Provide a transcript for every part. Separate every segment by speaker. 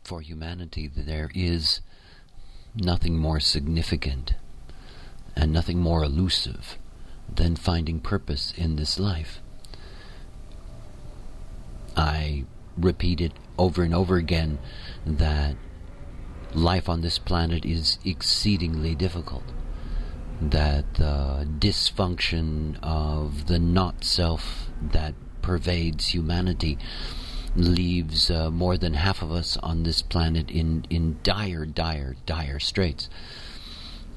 Speaker 1: for humanity, there is nothing more significant and nothing more elusive than finding purpose in this life. I repeat it over and over again that life on this planet is exceedingly difficult, that the dysfunction of the not-self that pervades humanity leaves more than half of us on this planet in dire straits.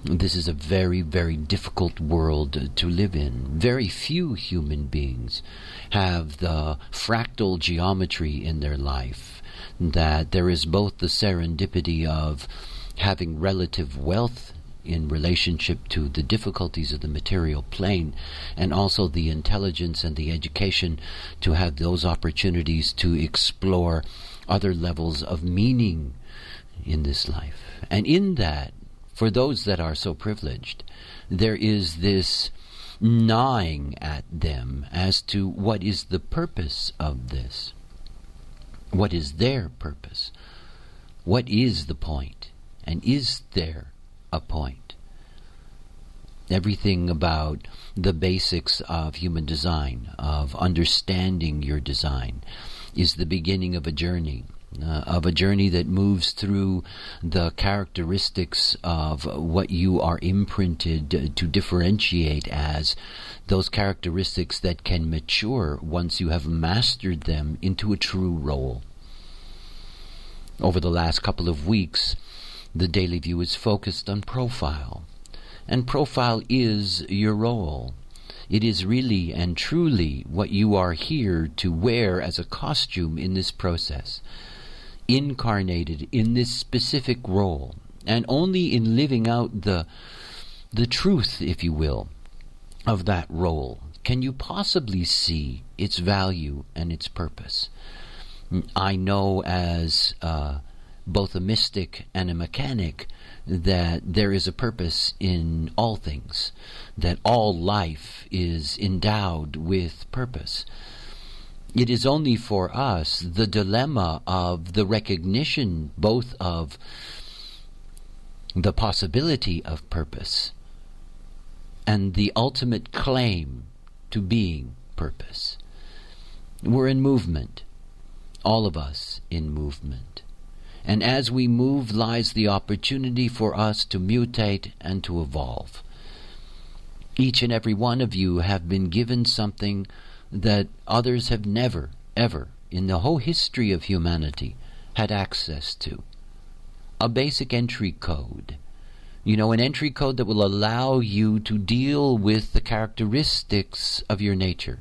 Speaker 1: This is a very, very difficult world to live in. Very few human beings have the fractal geometry in their life, that there is both the serendipity of having relative wealth in relationship to the difficulties of the material plane, and also the intelligence and the education to have those opportunities to explore other levels of meaning in this life. And in that, for those that are so privileged, there is this gnawing at them as to what is the purpose of this. What is their purpose? What is the point? And is there a point? Everything about the basics of human design, of understanding your design, is the beginning of a journey that moves through the characteristics of what you are imprinted to differentiate as those characteristics that can mature once you have mastered them into a true role. Over the last couple of weeks, the Daily View is focused on profile. And profile is your role. It is really and truly what you are here to wear as a costume in this process, incarnated in this specific role. And only in living out the truth, if you will, of that role can you possibly see its value and its purpose. I know as both a mystic and a mechanic that there is a purpose in all things, that all life is endowed with purpose. It is only for us the dilemma of the recognition both of the possibility of purpose and the ultimate claim to being purpose. We're in movement, all of us in movement. And as we move lies the opportunity for us to mutate and to evolve. Each and every one of you have been given something that others have never, ever, in the whole history of humanity, had access to. A basic entry code. An entry code that will allow you to deal with the characteristics of your nature,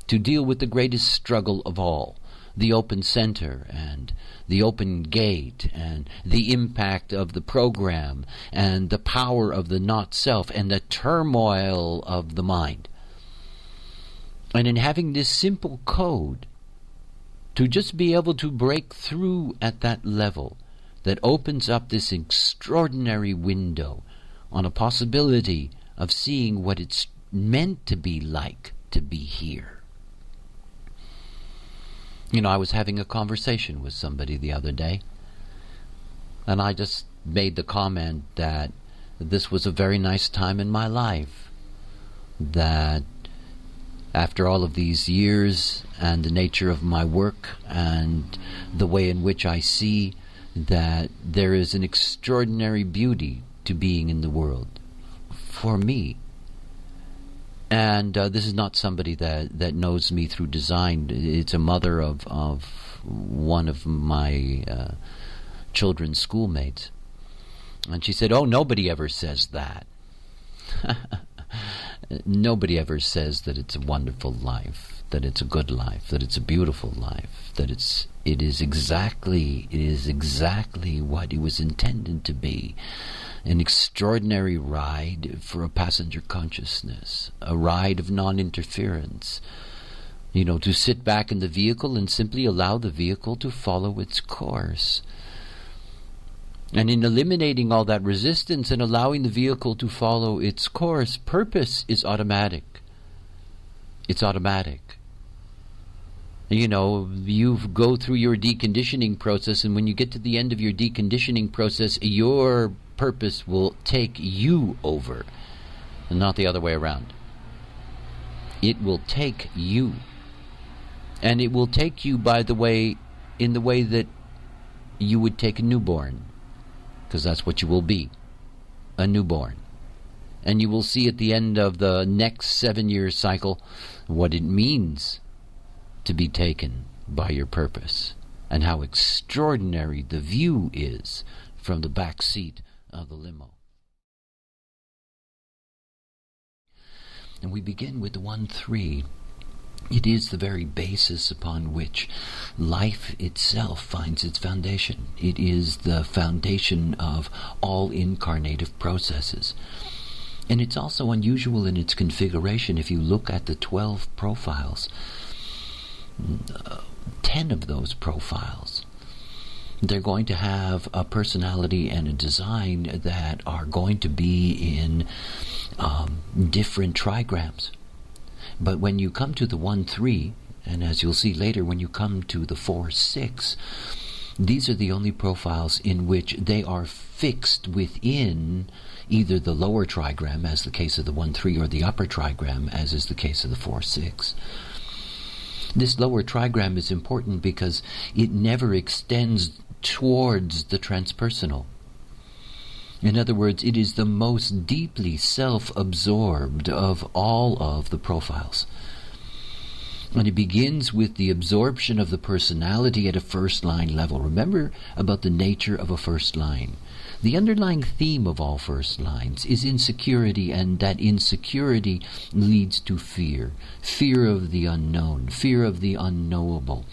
Speaker 1: to deal with the greatest struggle of all, the open center and the open gate and the impact of the program and the power of the not-self and the turmoil of the mind. And in having this simple code, to just be able to break through at that level that opens up this extraordinary window on a possibility of seeing what it's meant to be like to be here. I was having a conversation with somebody the other day, and I just made the comment that this was a very nice time in my life, that after all of these years and the nature of my work and the way in which I see that there is an extraordinary beauty to being in the world for me. And this is not somebody that knows me through design. It's a mother of one of my children's schoolmates. And she said, "Oh, nobody ever says that." Nobody ever says that it's a wonderful life, that it's a good life, that it's a beautiful life, that it is exactly what it was intended to be. An extraordinary ride for a passenger consciousness, a ride of non-interference. To sit back in the vehicle and simply allow the vehicle to follow its course. And in eliminating all that resistance and allowing the vehicle to follow its course, purpose is automatic. It's automatic. You go through your deconditioning process, and when you get to the end of your deconditioning process, your purpose will take you over, and not the other way around. It will take you. And it will take you, by the way, in the way that you would take a newborn, because that's what you will be, a newborn. And you will see at the end of the next 7-year cycle what it means to be taken by your purpose, and how extraordinary the view is from the back seat of the limo. And we begin with the 1-3. It is the very basis upon which life itself finds its foundation. It is the foundation of all incarnative processes. And it's also unusual in its configuration. If you look at the 12 profiles, 10 of those profiles, they're going to have a personality and a design that are going to be in different trigrams. But when you come to the 1-3, and as you'll see later, when you come to the 4-6, these are the only profiles in which they are fixed within either the lower trigram, as the case of the 1-3, or the upper trigram, as is the case of the 4-6. This lower trigram is important because it never extends towards the transpersonal. In other words, it is the most deeply self-absorbed of all of the profiles. And it begins with the absorption of the personality at a first line level. Remember about the nature of a first line. The underlying theme of all first lines is insecurity, and that insecurity leads to fear. Fear of the unknown, fear of the unknowable,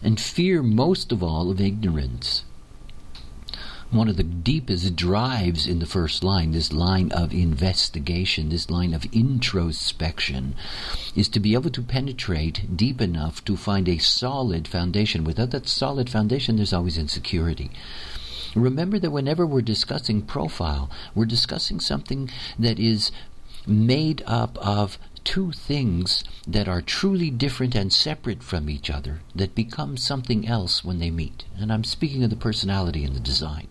Speaker 1: and fear most of all of ignorance. One of the deepest drives in the first line, this line of investigation, this line of introspection, is to be able to penetrate deep enough to find a solid foundation. Without that solid foundation, there's always insecurity. Remember that whenever we're discussing profile, we're discussing something that is made up of two things that are truly different and separate from each other, that become something else when they meet. And I'm speaking of the personality and the design.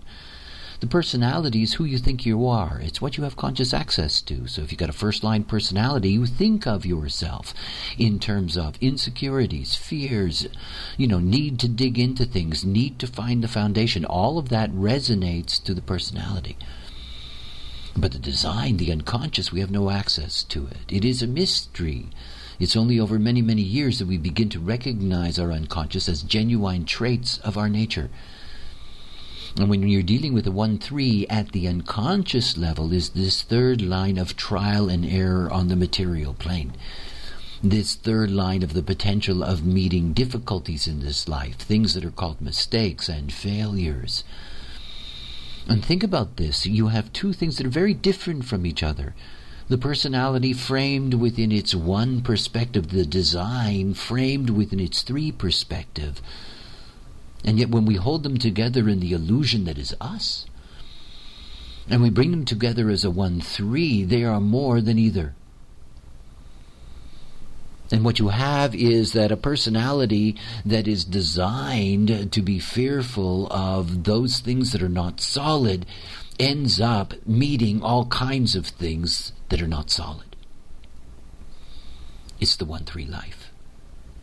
Speaker 1: The personality is who you think you are. It's what you have conscious access to. So if you've got a first-line personality, you think of yourself in terms of insecurities, fears, need to dig into things, need to find the foundation. All of that resonates to the personality. But the design, the unconscious, we have no access to it. It is a mystery. It's only over many, many years that we begin to recognize our unconscious as genuine traits of our nature. And when you're dealing with a 1-3 at the unconscious level is this third line of trial and error on the material plane. This third line of the potential of meeting difficulties in this life, things that are called mistakes and failures. And think about this. You have two things that are very different from each other. The personality framed within its 1 perspective, the design framed within its 3 perspective. And yet when we hold them together in the illusion that is us, and we bring them together as a 1-3, they are more than either. And what you have is that a personality that is designed to be fearful of those things that are not solid ends up meeting all kinds of things that are not solid. It's the 1-3 life.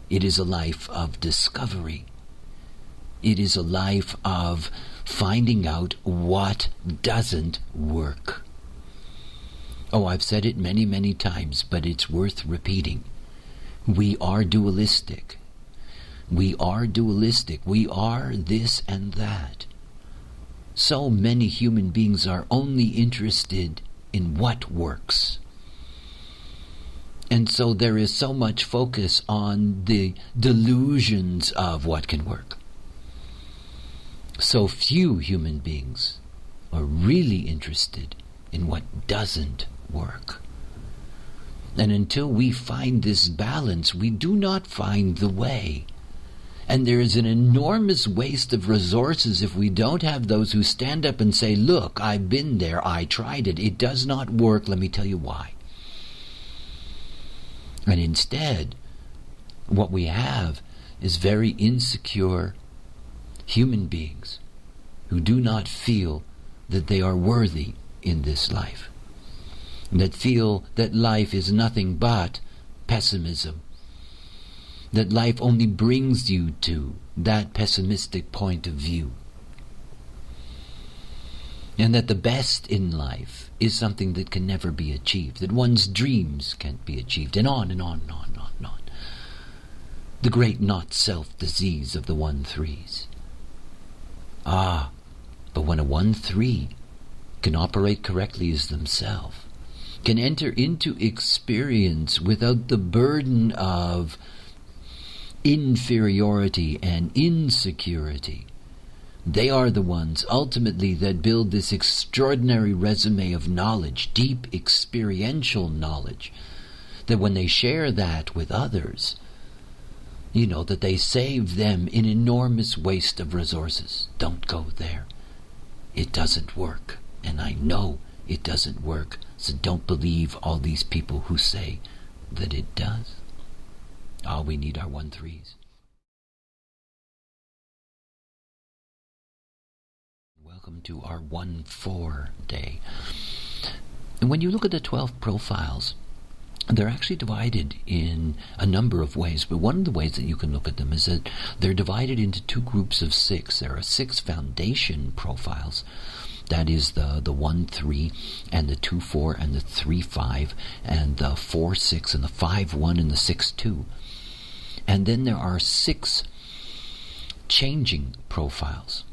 Speaker 1: It is a life of discovery. It is a life of finding out what doesn't work. Oh, I've said it many, many times, but it's worth repeating. We are dualistic. We are dualistic. We are this and that. So many human beings are only interested in what works. And so there is so much focus on the delusions of what can work. So few human beings are really interested in what doesn't work. And until we find this balance, we do not find the way. And there is an enormous waste of resources if we don't have those who stand up and say, look, I've been there, I tried it, it does not work, let me tell you why. And instead, What we have is very insecure human beings who do not feel that they are worthy in this life, that feel that life is nothing but pessimism, that life only brings you to that pessimistic point of view, and that the best in life is something that can never be achieved, that one's dreams can't be achieved, and on and on and on and on and on. The great not-self disease of the 1-3s. But when a 1-3 can operate correctly as themselves, can enter into experience without the burden of inferiority and insecurity, they are the ones ultimately that build this extraordinary resume of knowledge, deep experiential knowledge, that when they share that with others, you know that they save them an enormous waste of resources. Don't go there. It doesn't work. And I know it doesn't work. So don't believe all these people who say that it does. All we need are 1-3s. Welcome to our 1-4 day. And when you look at the 12 profiles, they're actually divided in a number of ways, but one of the ways that you can look at them is that they're divided into two groups of 6. There are 6 foundation profiles. That is the 1-3 and the 2-4 and the 3-5 and the 4-6 and the 5-1 and the 6-2. And then there are 6 changing profiles.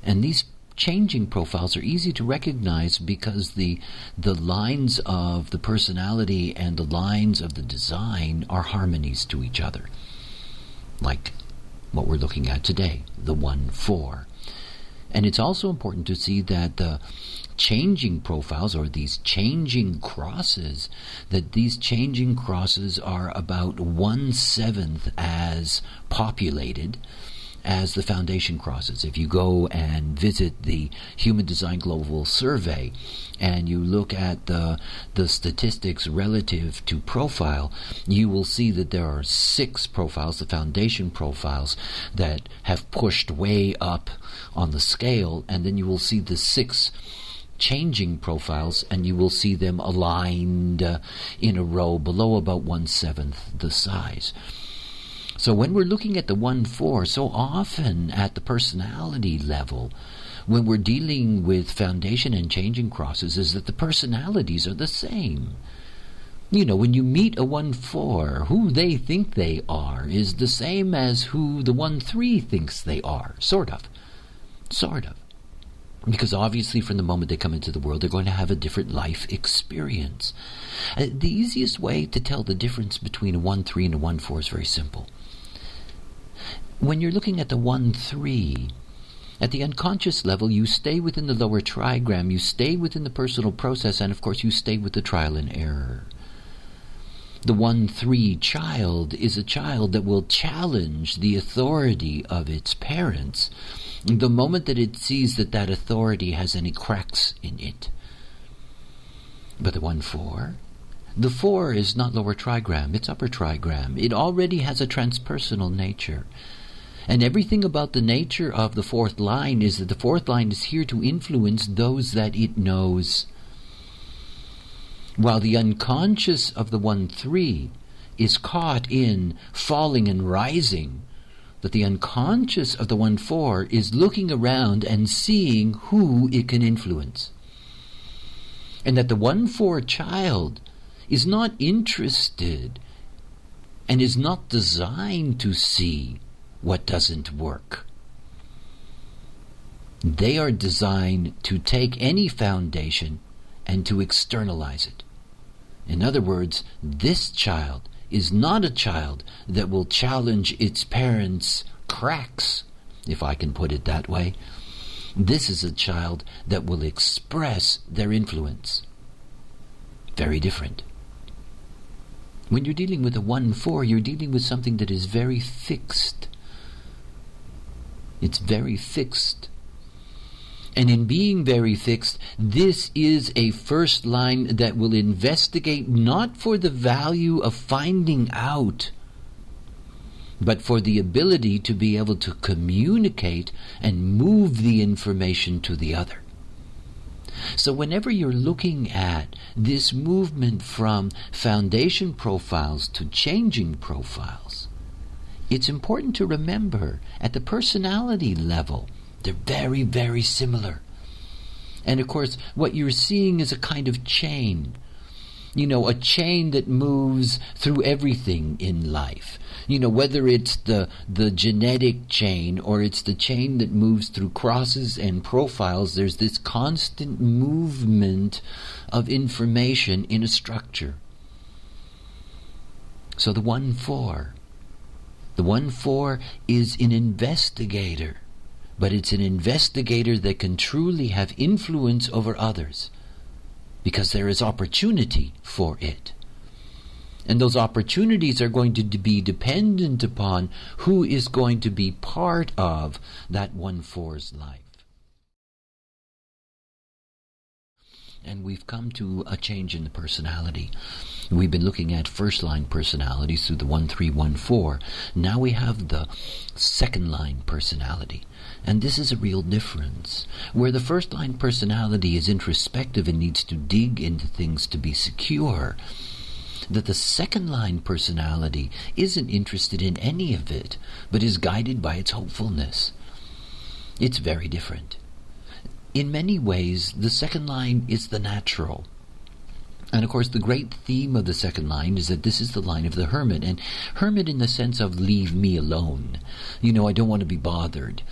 Speaker 1: And these changing profiles are easy to recognize because the lines of the personality and the lines of the design are harmonies to each other. Like what we're looking at today, the 1-4. And it's also important to see that the changing profiles, or these changing crosses, that these changing crosses are about 1/7 as populated as the foundation crosses. If you go and visit the Human Design Global Survey and you look at the statistics relative to profile, you will see that there are 6 profiles, the foundation profiles, that have pushed way up on the scale, and then you will see the 6 changing profiles, and you will see them aligned in a row below about 1/7 the size. So when we're looking at the 1-4, so often at the personality level, when we're dealing with foundation and changing crosses, is that the personalities are the same. You know, when you meet a 1-4, who they think they are is the same as who the 1-3 thinks they are. Sort of. Because obviously from the moment they come into the world, they're going to have a different life experience. The easiest way to tell the difference between a 1-3 and a 1-4 is very simple. When you're looking at the 1-3, at the unconscious level, you stay within the lower trigram, you stay within the personal process, and of course you stay with the trial and error. The 1-3 child is a child that will challenge the authority of its parents the moment that it sees that that authority has any cracks in it. But the 1-4, the 4 is not lower trigram, it's upper trigram. It already has a transpersonal nature. And everything about the nature of the 4th line is that the 4th line is here to influence those that it knows. While the unconscious of the 1-3 is caught in falling and rising, that the unconscious of the 1-4 is looking around and seeing who it can influence. And that the 1-4 child is not interested and is not designed to see what doesn't work. They are designed to take any foundation and to externalize it. In other words, this child is not a child that will challenge its parents' cracks, if I can put it that way. This is a child that will express their influence. Very different. When you're dealing with a 1-4, you're dealing with something that is very fixed. It's very fixed. And in being very fixed, this is a first line that will investigate not for the value of finding out but for the ability to be able to communicate and move the information to the other. So whenever you're looking at this movement from foundation profiles to changing profiles, it's important to remember at the personality level, they're very, very similar. And of course, what you're seeing is a kind of chain. A chain that moves through everything in life. Whether it's the genetic chain or it's the chain that moves through crosses and profiles, there's this constant movement of information in a structure. So the 1-4. The 1-4 is an investigator, but it's an investigator that can truly have influence over others, because there is opportunity for it. And those opportunities are going to be dependent upon who is going to be part of that 1-4's life. And we've come to a change in the personality. We've been looking at first-line personalities through the 1-3-1-4. Now we have the second-line personality. And this is a real difference. Where the first-line personality is introspective and needs to dig into things to be secure, that the second-line personality isn't interested in any of it, but is guided by its hopefulness. It's very different. In many ways, the second line is the natural. And of course, the great theme of the second line is that this is the line of the hermit. And hermit in the sense of leave me alone. I don't want to be bothered.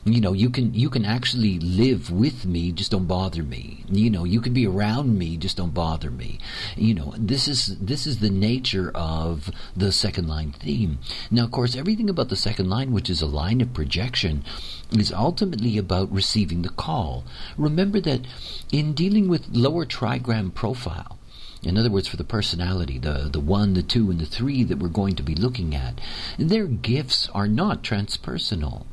Speaker 1: You can actually live with me, just don't bother me. You can be around me, just don't bother me. This is the nature of the second line theme. Now, of course, everything about the second line, which is a line of projection, is ultimately about receiving the call. Remember that in dealing with lower trigram profile, in other words, for the personality, the 1, the 2, and the 3 that we're going to be looking at, their gifts are not transpersonal.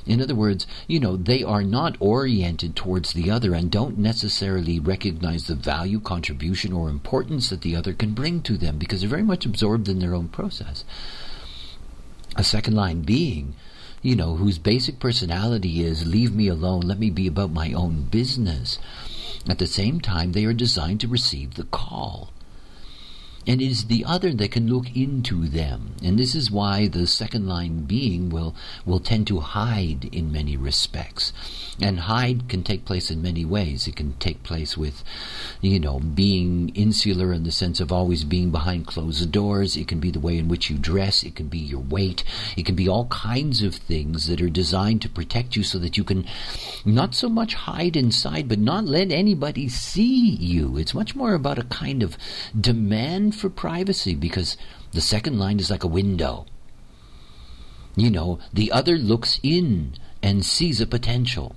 Speaker 1: In other words, they are not oriented towards the other and don't necessarily recognize the value, contribution, or importance that the other can bring to them, because they're very much absorbed in their own process. A second line being, whose basic personality is leave me alone, let me be about my own business. At the same time, they are designed to receive the call. And it is the other that can look into them. And this is why the second line being will tend to hide in many respects. And hide can take place in many ways. It can take place with, being insular in the sense of always being behind closed doors. It can be the way in which you dress. It can be your weight. It can be all kinds of things that are designed to protect you so that you can not so much hide inside, but not let anybody see you. It's much more about a kind of demand for privacy, because the second line is like a window. The other looks in and sees a potential.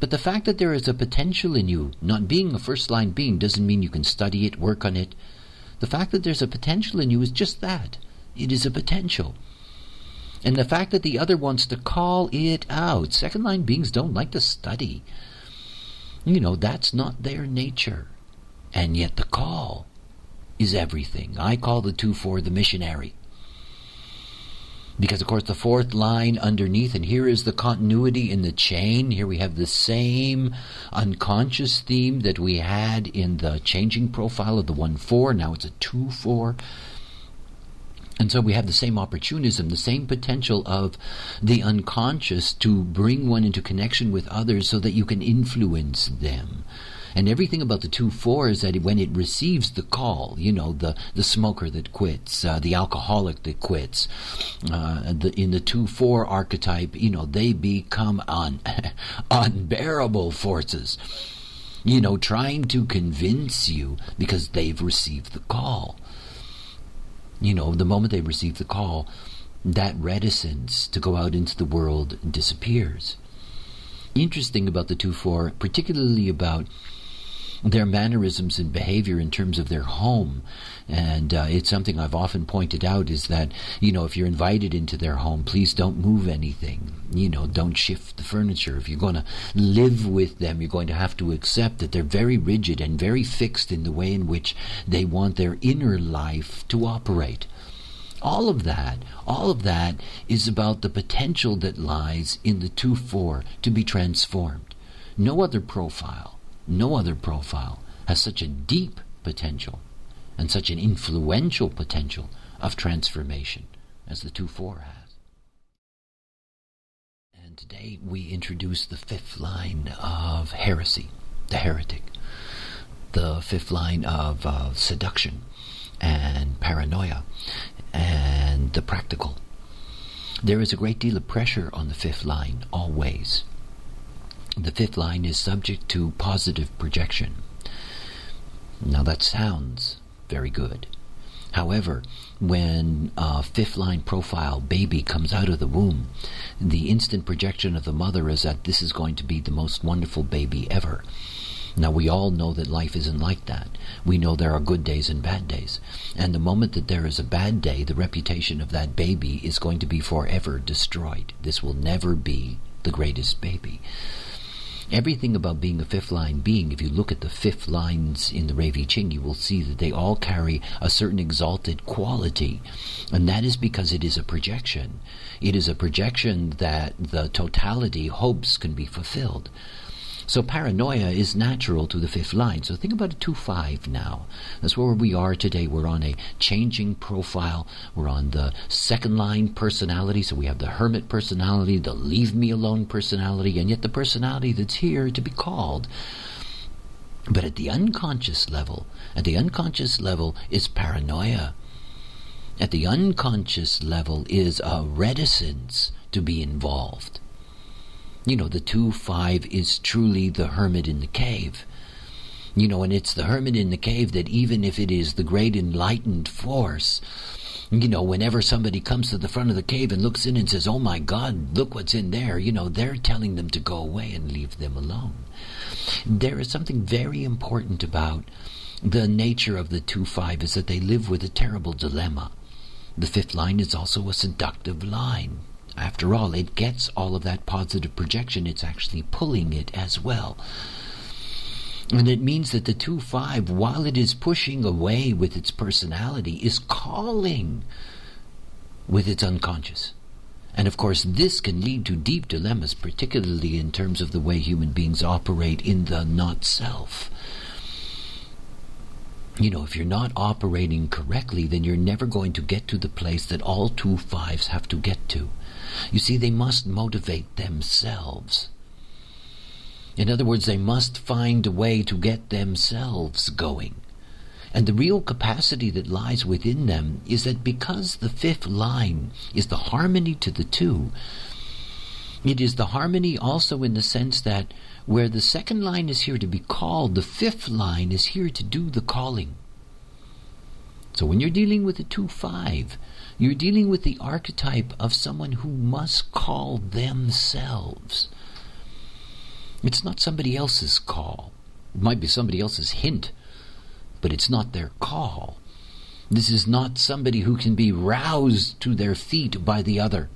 Speaker 1: But the fact that there is a potential in you, not being a first line being, doesn't mean you can study it, work on it. The fact that there's a potential in you is just that. It is a potential. And the fact that the other wants to call it out. Second line beings don't like to study. That's not their nature. And yet the call is everything. I call the 2-4 the missionary. Because, of course, the fourth line underneath, and here is the continuity in the chain. Here we have the same unconscious theme that we had in the changing profile of the 1-4. Now it's a 2-4. And so we have the same opportunism, the same potential of the unconscious to bring one into connection with others so that you can influence them. And everything about the 2-4 is that when it receives the call, the smoker that quits, the alcoholic that quits, in the 2-4 archetype, they become unbearable forces, trying to convince you because they've received the call. The moment they receive the call, that reticence to go out into the world disappears. Interesting about the 2-4, particularly about their mannerisms and behavior in terms of their home. And it's something I've often pointed out, is that, if you're invited into their home, please don't move anything. Don't shift the furniture. If you're going to live with them, you're going to have to accept that they're very rigid and very fixed in the way in which they want their inner life to operate. All of that is about the potential that lies in the 2-4 to be transformed. No other profile has such a deep potential and such an influential potential of transformation as the 2-4 has. And today we introduce the 5th line of heresy, the heretic, the 5th line of seduction and paranoia, and the practical. There is a great deal of pressure on the 5th line, always. The 5th line is subject to positive projection. Now that sounds very good. However, when a 5th line profile baby comes out of the womb, the instant projection of the mother is that this is going to be the most wonderful baby ever. Now, we all know that life isn't like that. We know there are good days and bad days. And the moment that there is a bad day, the reputation of that baby is going to be forever destroyed. This will never be the greatest baby. Everything about being a 5th line being, if you look at the 5th lines in the Rei Ching, you will see that they all carry a certain exalted quality. And that is because it is a projection. It is a projection that the totality hopes can be fulfilled. So paranoia is natural to the 5th line. So think about a 2-5 now. That's where we are today. We're on a changing profile. We're on the 2nd line personality. So we have the hermit personality, the leave me alone personality, and yet the personality that's here to be called. But at the unconscious level is paranoia. At the unconscious level is a reticence to be involved. The 2-5 is truly the hermit in the cave. And it's the hermit in the cave that even if it is the great enlightened force, whenever somebody comes to the front of the cave and looks in and says, oh my God, look what's in there, they're telling them to go away and leave them alone. There is something very important about the nature of the 2-5 is that they live with a terrible dilemma. The 5th line is also a seductive line. After all, it gets all of that positive projection. It's actually pulling it as well. And it means that the 2-5, while it is pushing away with its personality, is calling with its unconscious. And of course, this can lead to deep dilemmas, particularly in terms of the way human beings operate in the not-self. If you're not operating correctly, then you're never going to get to the place that all 2-5s have to get to. You see, they must motivate themselves. In other words, they must find a way to get themselves going. And the real capacity that lies within them is that because the 5th line is the harmony to the 2, it is the harmony also in the sense that where the 2nd line is here to be called, the 5th line is here to do the calling. So when you're dealing with a 2-5, you're dealing with the archetype of someone who must call themselves. It's not somebody else's call. It might be somebody else's hint, but it's not their call. This is not somebody who can be roused to their feet by the other.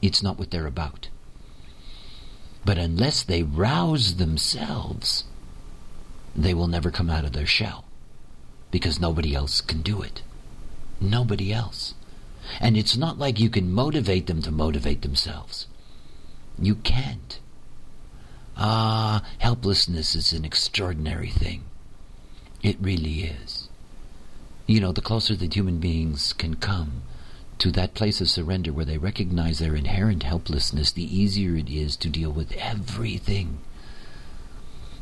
Speaker 1: It's not what they're about. But unless they rouse themselves, they will never come out of their shell, because nobody else can do it. Nobody else. And it's not like you can motivate them to motivate themselves. You can't. Helplessness is an extraordinary thing. It really is. The closer that human beings can come to that place of surrender where they recognize their inherent helplessness, the easier it is to deal with everything.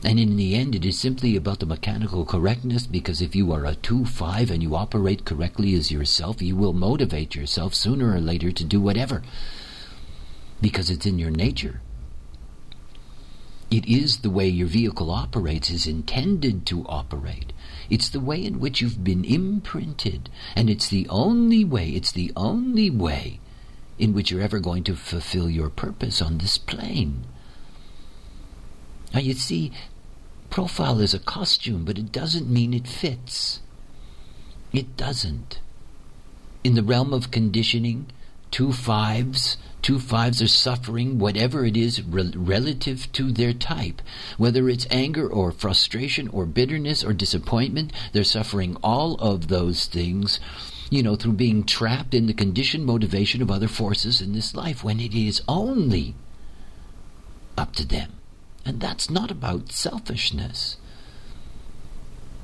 Speaker 1: And in the end, it is simply about the mechanical correctness, because if you are a 2-5 and you operate correctly as yourself, you will motivate yourself sooner or later to do whatever, because it's in your nature. It is the way your vehicle operates, is intended to operate. It's the way in which you've been imprinted, and it's the only way in which you're ever going to fulfill your purpose on this plane. Now you see, profile is a costume, but it doesn't mean it fits. It doesn't. In the realm of conditioning, 2-5s are suffering whatever it is relative to their type. Whether it's anger or frustration or bitterness or disappointment, they're suffering all of those things through being trapped in the conditioned motivation of other forces in this life, when it is only up to them. And that's not about selfishness.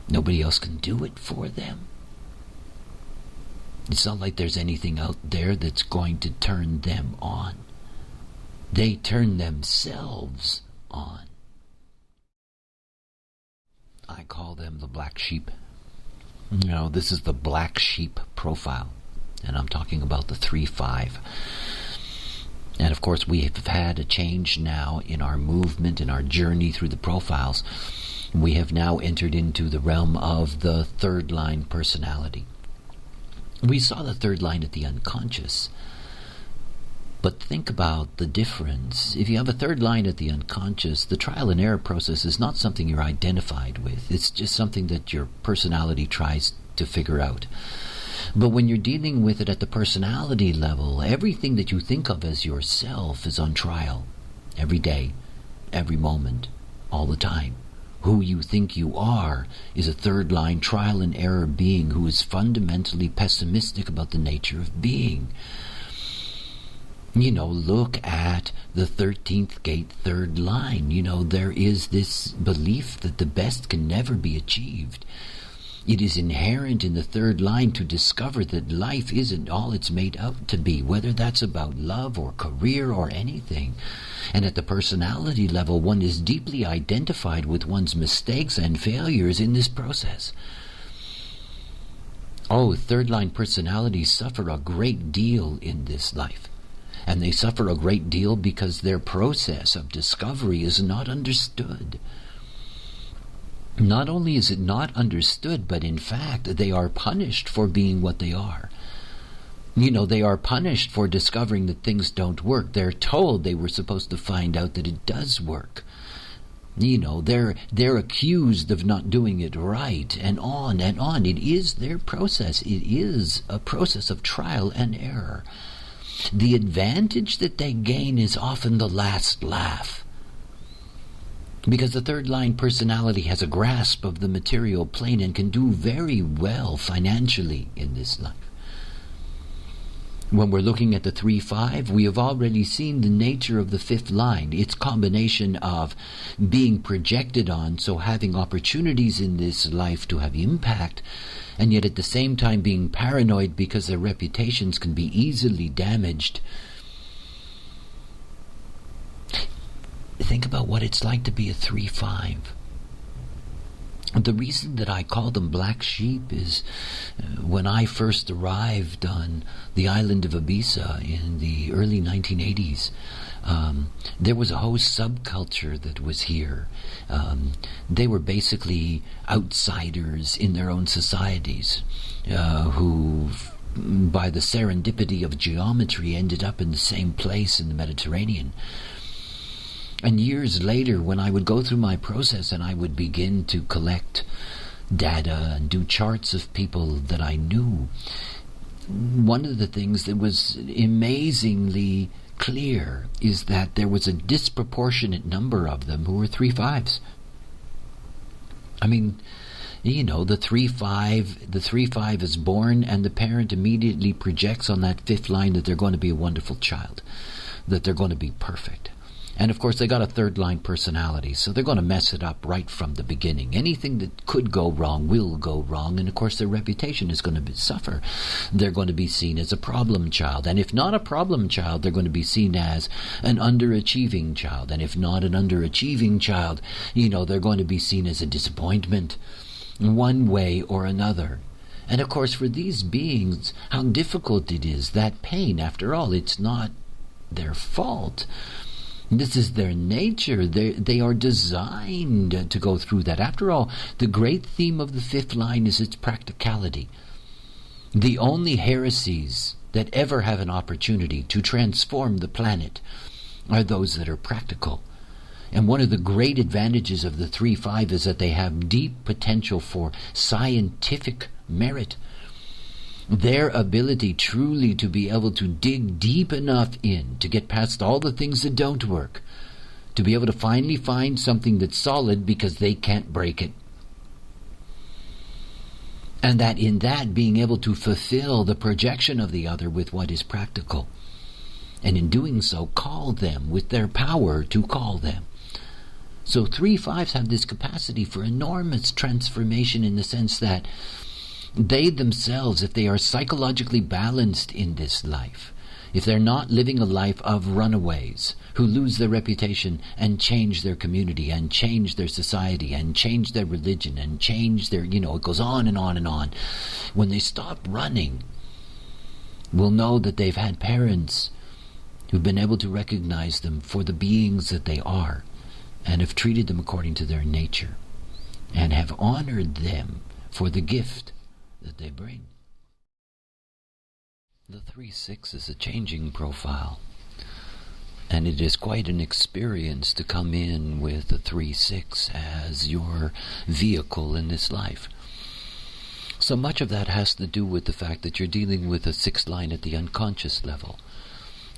Speaker 1: Nobody else can do it for them. It's not like there's anything out there that's going to turn them on. They turn themselves on. I call them the black sheep. This is the black sheep profile. And I'm talking about the 3-5. And of course, we have had a change now in our movement, in our journey through the profiles. We have now entered into the realm of the third line personality. We saw the third line at the unconscious. But think about the difference. If you have a third line at the unconscious, the trial and error process is not something you're identified with. It's just something that your personality tries to figure out. But when you're dealing with it at the personality level, everything that you think of as yourself is on trial. Every day, every moment, all the time. Who you think you are is a third line trial and error being who is fundamentally pessimistic about the nature of being. Look at the 13th gate third line. There is this belief that the best can never be achieved. It is inherent in the third line to discover that life isn't all it's made out to be, whether that's about love or career or anything. And at the personality level, one is deeply identified with one's mistakes and failures in this process. Third line personalities suffer a great deal in this life. And they suffer a great deal because their process of discovery is not understood. Not only is it not understood, but in fact, they are punished for being what they are. They are punished for discovering that things don't work. They're told they were supposed to find out that it does work. They're accused of not doing it right, and on and on. It is their process. It is a process of trial and error. The advantage that they gain is often the last laugh. Because the third line personality has a grasp of the material plane and can do very well financially in this life. When we're looking at the 3-5, we have already seen the nature of the fifth line. Its combination of being projected on, so having opportunities in this life to have impact, and yet at the same time being paranoid because their reputations can be easily damaged. Think about what it's like to be a 3-5. The reason that I call them black sheep is when I first arrived on the island of Ibiza in the early 1980s, there was a whole subculture that was here. They were basically outsiders in their own societies who, by the serendipity of geometry, ended up in the same place in the Mediterranean. And years later, when I would go through my process and I would begin to collect data and do charts of people that I knew, one of the things that was amazingly clear is that there was a disproportionate number of them who were 3-5s. I mean, the 3-5 is born, and the parent immediately projects on that fifth line that they're going to be a wonderful child, that they're going to be perfect. And of course, they got a third line personality, so they're going to mess it up right from the beginning. Anything that could go wrong will go wrong, and of course, their reputation is going to suffer. They're going to be seen as a problem child, and if not a problem child, they're going to be seen as an underachieving child, and if not an underachieving child, they're going to be seen as a disappointment, one way or another. And of course, for these beings, how difficult it is, that pain. After all, it's not their fault. This is their nature. They are designed to go through that. After all, the great theme of the fifth line is its practicality. The only heresies that ever have an opportunity to transform the planet are those that are practical. And one of the great advantages of the 3-5 is that they have deep potential for scientific merit. Their ability truly to be able to dig deep enough in to get past all the things that don't work, to be able to finally find something that's solid because they can't break it. And that in that being able to fulfill the projection of the other with what is practical. And in doing so, call them with their power to call them. So 3/5s have this capacity for enormous transformation in the sense that they themselves, if they are psychologically balanced in this life, if they're not living a life of runaways who lose their reputation and change their community and change their society and change their religion and change their, it goes on and on and on. When they stop running, we'll know that they've had parents who've been able to recognize them for the beings that they are and have treated them according to their nature and have honored them for the gift that they bring. The 3/6 is a changing profile, and it is quite an experience to come in with the 3/6 as your vehicle in this life. So much of that has to do with the fact that you're dealing with a 6th line at the unconscious level.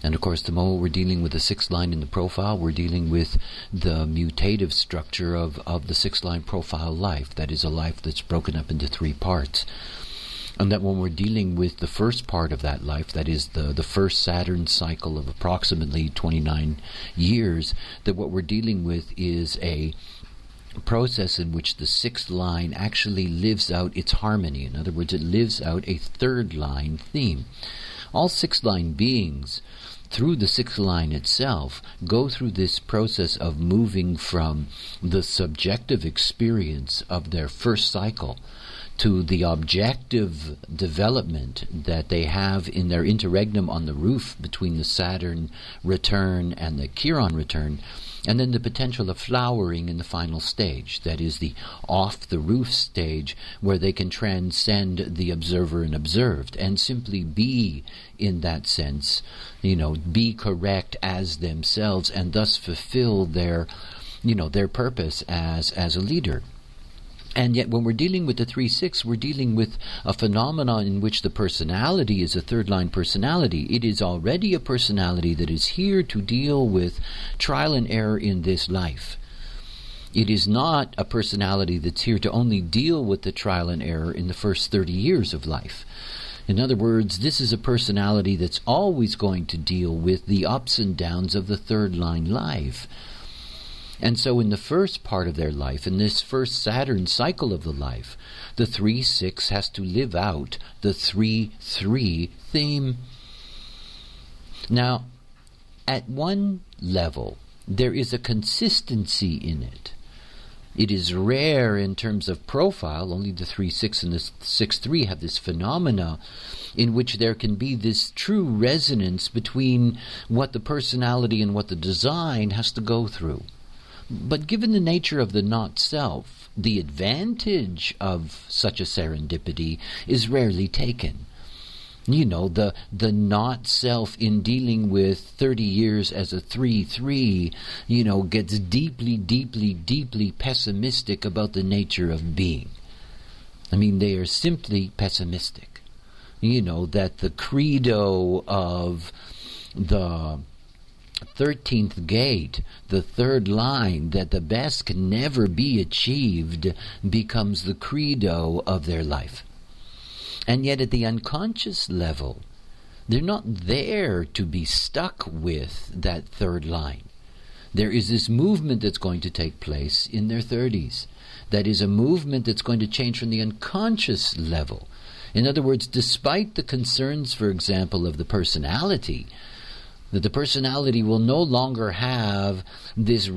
Speaker 1: And of course, the moment we're dealing with the 6th line in the profile, we're dealing with the mutative structure of the 6th line profile life. That is a life that's broken up into 3 parts. And that when we're dealing with the first part of that life, that is the first Saturn cycle of approximately 29 years, that what we're dealing with is a process in which the 6th line actually lives out its harmony. In other words, it lives out a 3rd line theme. All 6th line beings, through the 6th line itself, go through this process of moving from the subjective experience of their first cycle to the objective development that they have in their interregnum on the roof between the Saturn return and the Chiron return, and then the potential of flowering in the final stage, that is the off-the-roof stage, where they can transcend the observer and observed and simply be, in that sense, be correct as themselves and thus fulfill their purpose as a leader. And yet when we're dealing with the 3/6, we're dealing with a phenomenon in which the personality is a 3rd line personality. It is already a personality that is here to deal with trial and error in this life. It is not a personality that's here to only deal with the trial and error in the first 30 years of life. In other words, this is a personality that's always going to deal with the ups and downs of the 3rd line life. And so in the first part of their life, in this first Saturn cycle of the life, the 3/6 has to live out the 3/3 theme. Now, at one level, there is a consistency in it. It is rare in terms of profile. Only the 3/6 and the 6/3 have this phenomena in which there can be this true resonance between what the personality and what the design has to go through. But given the nature of the not-self, the advantage of such a serendipity is rarely taken. The not-self in dealing with 30 years as a 3/3, gets deeply, deeply, deeply pessimistic about the nature of being. They are simply pessimistic. That the credo of the 13th gate, the 3rd line, that the best can never be achieved, becomes the credo of their life. And yet at the unconscious level, they're not there to be stuck with that 3rd line. There is this movement that's going to take place in their 30s. That is a movement that's going to change from the unconscious level. In other words, despite the concerns, for example, of the personality, that the personality will no longer have this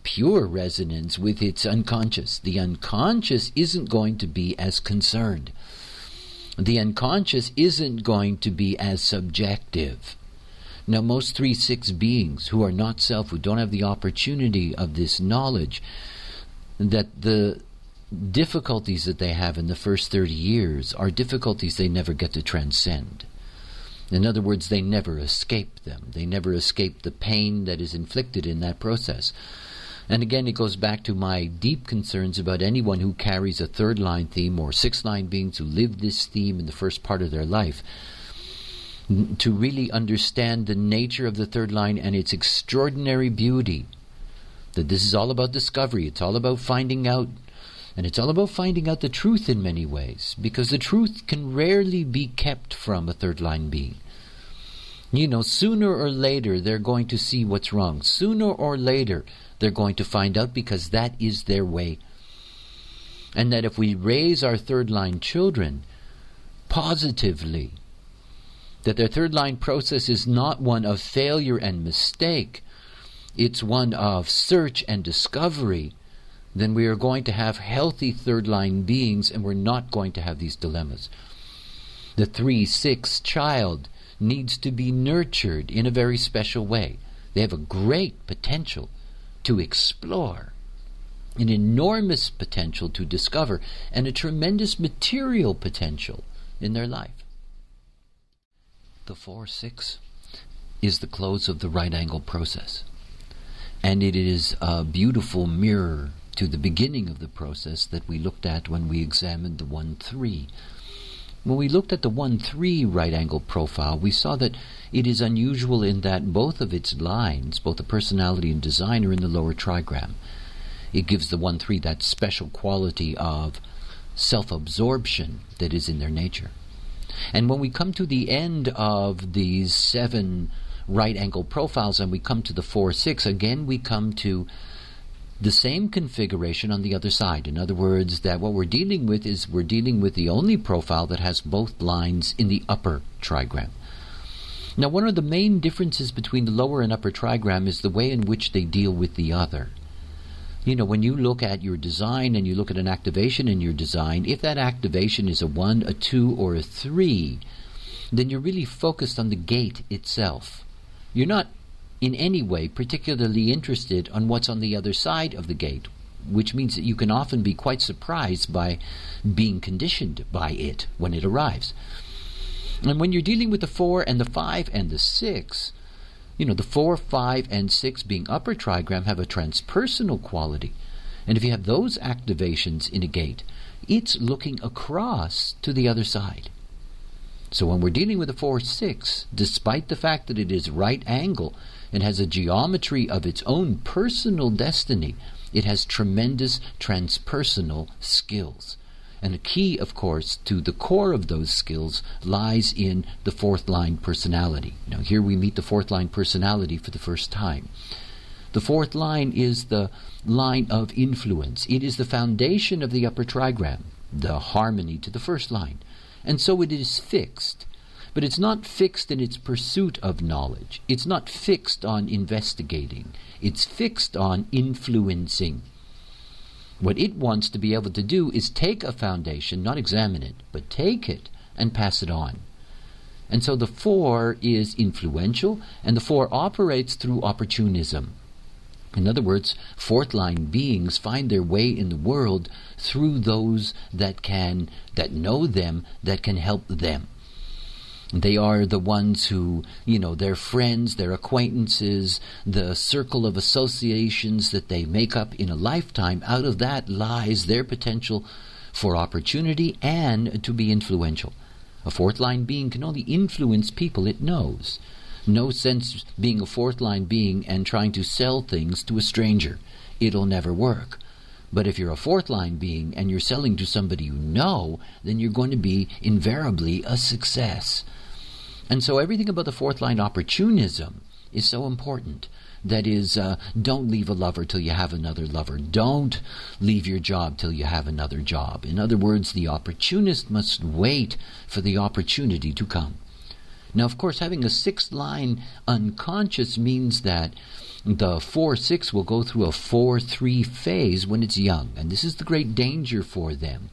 Speaker 1: pure resonance with its unconscious. The unconscious isn't going to be as concerned. The unconscious isn't going to be as subjective. Now, most 3/6 beings who are not self, who don't have the opportunity of this knowledge, that the difficulties that they have in the first 30 years are difficulties they never get to transcend. In other words, they never escape them. They never escape the pain that is inflicted in that process. And again, it goes back to my deep concerns about anyone who carries a 3rd line theme or 6th line beings who live this theme in the first part of their life. To really understand the nature of the 3rd line and its extraordinary beauty. That this is all about discovery. It's all about finding out And it's all about finding out the truth in many ways, because the truth can rarely be kept from a third line being. Sooner or later they're going to see what's wrong. Sooner or later they're going to find out, because that is their way. And that if we raise our third line children positively, that their third line process is not one of failure and mistake, it's one of search and discovery, then we are going to have healthy third line beings, and we're not going to have these dilemmas. The 3-6 child needs to be nurtured in a very special way. They have a great potential to explore, an enormous potential to discover, and a tremendous material potential in their life. The 4-6 is the close of the right angle process. And it is a beautiful mirror to the beginning of the process that we looked at when we examined the 1-3. When we looked at the 1-3 right angle profile, we saw that it is unusual in that both of its lines, both the personality and design, are in the lower trigram. It gives the 1-3 that special quality of self-absorption that is in their nature. And when we come to the end of these 7 right angle profiles and we come to the 4-6, again we come to the same configuration on the other side. In other words, that what we're dealing with is we're dealing with the only profile that has both lines in the upper trigram. Now, one of the main differences between the lower and upper trigram is the way in which they deal with the other. When you look at your design and you look at an activation in your design, if that activation is a 1, a 2, or a 3, then you're really focused on the gate itself. You're not in any way particularly interested on what's on the other side of the gate, which means that you can often be quite surprised by being conditioned by it when it arrives. And when you're dealing with the 4 and the 5 and the 6, the 4, 5, and 6 being upper trigram have a transpersonal quality. And if you have those activations in a gate, it's looking across to the other side. So when we're dealing with a 4-6, despite the fact that it is right angle and has a geometry of its own personal destiny, it has tremendous transpersonal skills. And the key, of course, to the core of those skills lies in the 4th line personality. Now here we meet the 4th line personality for the first time. The 4th line is the line of influence. It is the foundation of the upper trigram, the harmony to the 1st line. And so it is fixed. But it's not fixed in its pursuit of knowledge. It's not fixed on investigating. It's fixed on influencing. What it wants to be able to do is take a foundation, not examine it, but take it and pass it on. And so the 4 is influential, and the 4 operates through opportunism. In other words, 4th line beings find their way in the world through those that know them, that can help them. They are the ones who, their friends, their acquaintances, the circle of associations that they make up in a lifetime, out of that lies their potential for opportunity and to be influential. A 4th line being can only influence people it knows. No sense being a 4th line being and trying to sell things to a stranger. It'll never work. But if you're a 4th line being and you're selling to somebody you know, then you're going to be invariably a success. And so everything about the 4th line opportunism is so important. That is, don't leave a lover till you have another lover. Don't leave your job till you have another job. In other words, the opportunist must wait for the opportunity to come. Now, of course, having a 6th line unconscious means that the 4-6 will go through a 4-3 phase when it's young. And this is the great danger for them.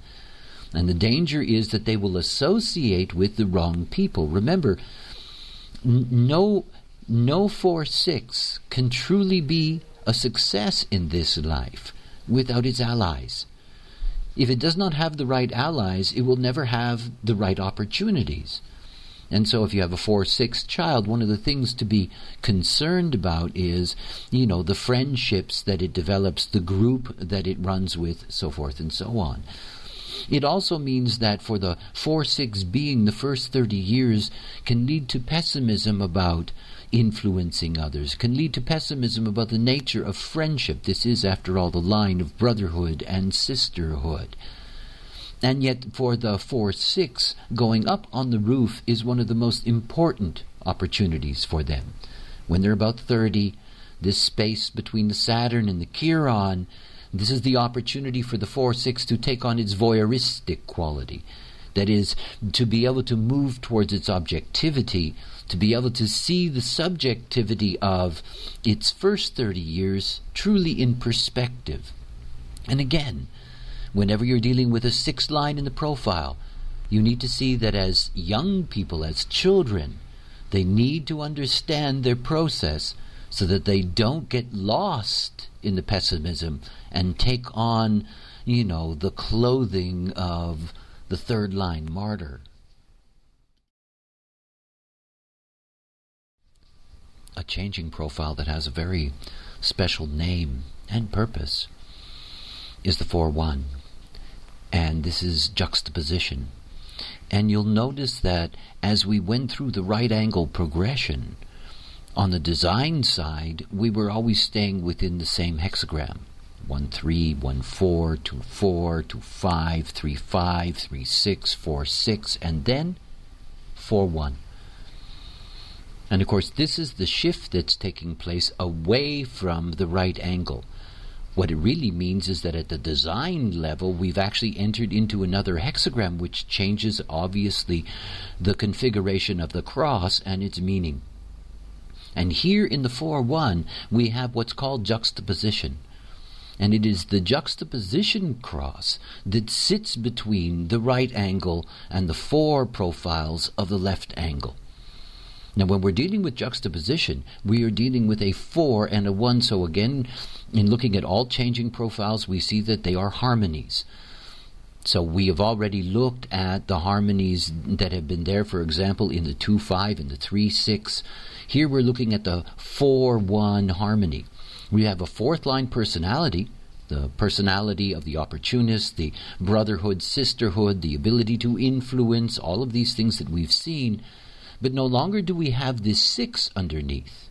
Speaker 1: And the danger is that they will associate with the wrong people. Remember, no 4-6 can truly be a success in this life without its allies. If it does not have the right allies, it will never have the right opportunities. And so if you have a 4-6 child, one of the things to be concerned about is, the friendships that it develops, the group that it runs with, so forth and so on. It also means that for the 4-6 being, the first 30 years can lead to pessimism about influencing others, can lead to pessimism about the nature of friendship. This is, after all, the line of brotherhood and sisterhood. And yet for the 4-6, going up on the roof is one of the most important opportunities for them. When they're about 30, this space between the Saturn and the Chiron, this is the opportunity for the 4-6 to take on its voyeuristic quality. That is, to be able to move towards its objectivity, to be able to see the subjectivity of its first 30 years truly in perspective. And again, whenever you're dealing with a 6 line in the profile, you need to see that as young people, as children, they need to understand their process so that they don't get lost in the pessimism and take on, the clothing of the 3rd line martyr. A changing profile that has a very special name and purpose is the 4-1. And this is juxtaposition. And you'll notice that as we went through the right angle progression, on the design side, we were always staying within the same hexagram. 1-3, 1-4, 2-4, 2-5, 3-5, 3-6, 4-6, and then 4-1. And of course, this is the shift that's taking place away from the right angle. What it really means is that at the design level, we've actually entered into another hexagram, which changes, obviously, the configuration of the cross and its meaning. And here in the 4-1, we have what's called juxtaposition. And it is the juxtaposition cross that sits between the right angle and the 4 profiles of the left angle. Now, when we're dealing with juxtaposition, we are dealing with a 4 and a 1. So again, in looking at all changing profiles, we see that they are harmonies. So we have already looked at the harmonies that have been there, for example, in the 2-5 and the 3-6. Here we're looking at the 4-1 harmony. We have a 4th line personality, the personality of the opportunist, the brotherhood, sisterhood, the ability to influence, all of these things that we've seen. But no longer do we have this 6 underneath.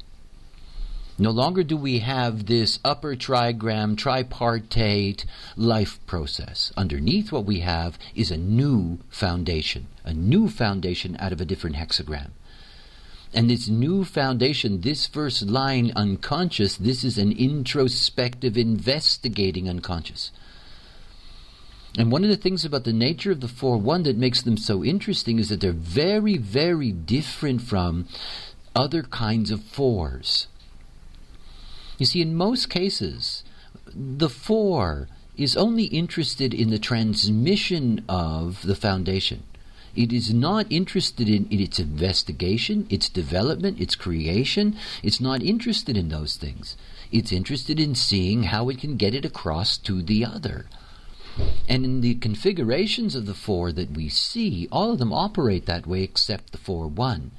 Speaker 1: No longer do we have this upper trigram, tripartite life process. Underneath what we have is a new foundation out of a different hexagram. And this new foundation, this first line, unconscious, this is an introspective, investigating unconscious. And one of the things about the nature of the 4-1 that makes them so interesting is that they're very, very different from other kinds of 4s. You see, in most cases, the 4 is only interested in the transmission of the foundation. It is not interested in its investigation, its development, its creation. It's not interested in those things. It's interested in seeing how it can get it across to the other. And in the configurations of the 4 that we see, all of them operate that way except the 4-1.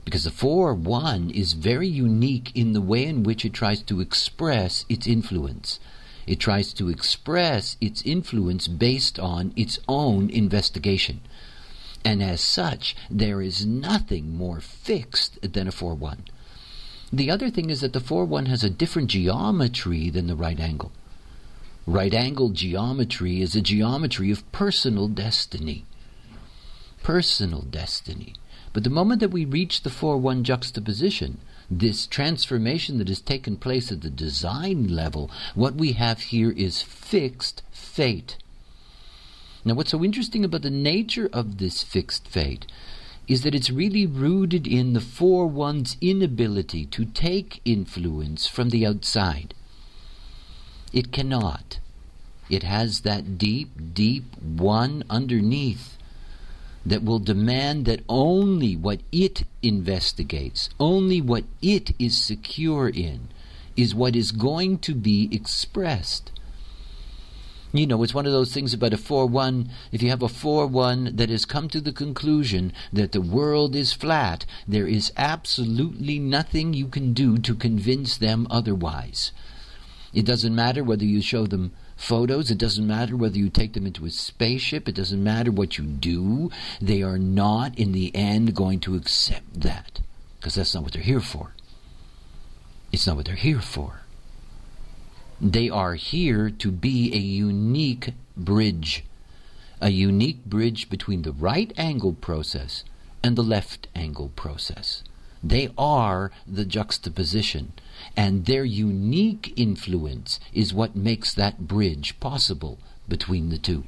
Speaker 1: Because the 4-1 is very unique in the way in which it tries to express its influence. It tries to express its influence based on its own investigation. And as such, there is nothing more fixed than a 4-1. The other thing is that the 4-1 has a different geometry than the right angle. Right angle geometry is a geometry of personal destiny. Personal destiny. But the moment that we reach the 4-1 juxtaposition, this transformation that has taken place at the design level, what we have here is fixed fate. Now, what's so interesting about the nature of this fixed fate is that it's really rooted in the 4-1's inability to take influence from the outside. It cannot. It has that deep, deep 1 underneath that will demand that only what it investigates, only what it is secure in, is what is going to be expressed. You know, it's one of those things about a 4-1. If you have a 4-1 that has come to the conclusion that the world is flat, there is absolutely nothing you can do to convince them otherwise. It doesn't matter whether you show them photos. It doesn't matter whether you take them into a spaceship. It doesn't matter what you do. They are not, in the end, going to accept that. because that's not what they're here for. It's not what they're here for. They are here to be a unique bridge between the right angle process and the left angle process. They are the juxtaposition, and their unique influence is what makes that bridge possible between the two.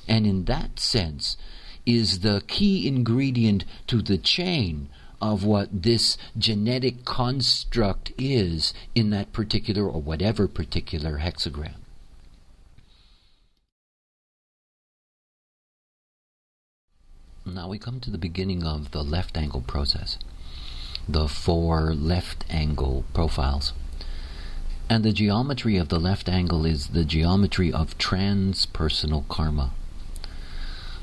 Speaker 1: And in that sense is the key ingredient to the chain of what this genetic construct is in that particular or whatever particular hexagram. Now we come to the beginning of the left angle process, the 4 left angle profiles. And the geometry of the left angle is the geometry of transpersonal karma.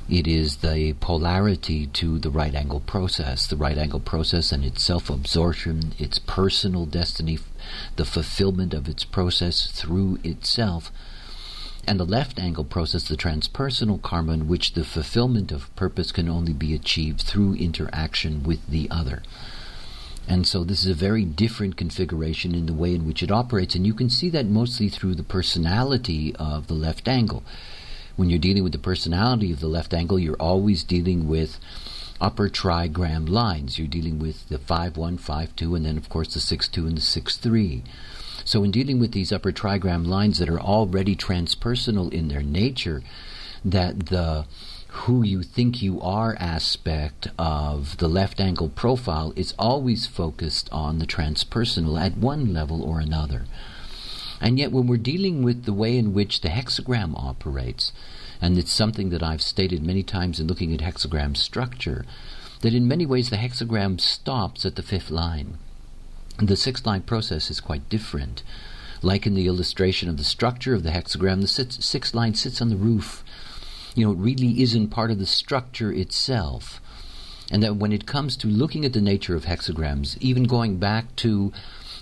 Speaker 1: It is the polarity to the right angle process. The right angle process and its self-absorption, its personal destiny, the fulfillment of its process through itself. And the left angle process, the transpersonal karma, in which the fulfillment of purpose can only be achieved through interaction with the other. And so this is a very different configuration in the way in which it operates, and you can see that mostly through the personality of the left angle. When you're dealing with the personality of the left angle, you're always dealing with upper trigram lines. You're dealing with the 5-1, 5-2, and then of course the 6-2 and the 6-3. So in dealing with these upper trigram lines that are already transpersonal in their nature, that the who you think you are aspect of the left angle profile is always focused on the transpersonal at one level or another. And yet when we're dealing with the way in which the hexagram operates, and it's something that I've stated many times in looking at hexagram structure, that in many ways the hexagram stops at the 5th line. The 6th line process is quite different. Like in the illustration of the structure of the hexagram, the 6th line sits on the roof. It really isn't part of the structure itself. And that when it comes to looking at the nature of hexagrams, even going back to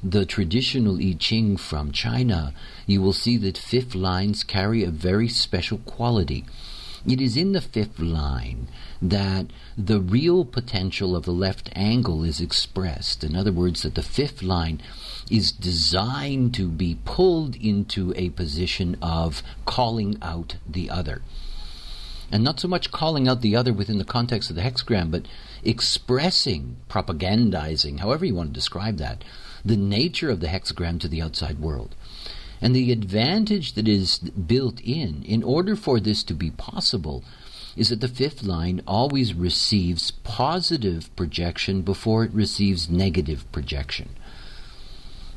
Speaker 1: the traditional I Ching from China, you will see that 5th lines carry a very special quality. It is in the 5th line that the real potential of the left angle is expressed. In other words, that the 5th line is designed to be pulled into a position of calling out the other. And not so much calling out the other within the context of the hexagram, but expressing, propagandizing, however you want to describe that, the nature of the hexagram to the outside world. And the advantage that is built in order for this to be possible, is that the 5th line always receives positive projection before it receives negative projection.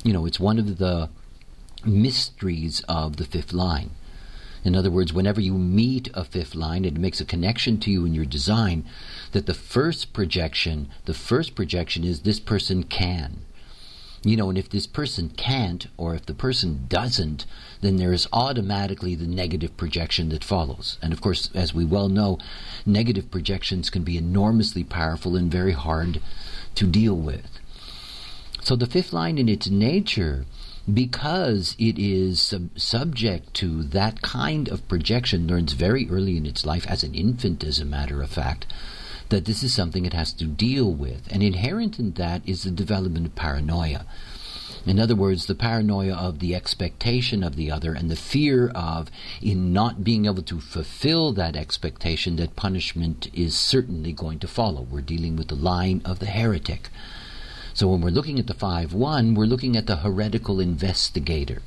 Speaker 1: It's one of the mysteries of the 5th line. In other words, whenever you meet a 5th line, it makes a connection to you in your design that the first projection is this person can. And if this person can't, or if the person doesn't, then there is automatically the negative projection that follows. And of course, as we well know, negative projections can be enormously powerful and very hard to deal with. So the 5th line in its nature, because it is subject to that kind of projection, learns very early in its life, as an infant as a matter of fact, that this is something it has to deal with. And inherent in that is the development of paranoia. In other words, the paranoia of the expectation of the other and the fear of, in not being able to fulfill that expectation, that punishment is certainly going to follow. We're dealing with the line of the heretic. So when we're looking at the 5-1, we're looking at the heretical investigator.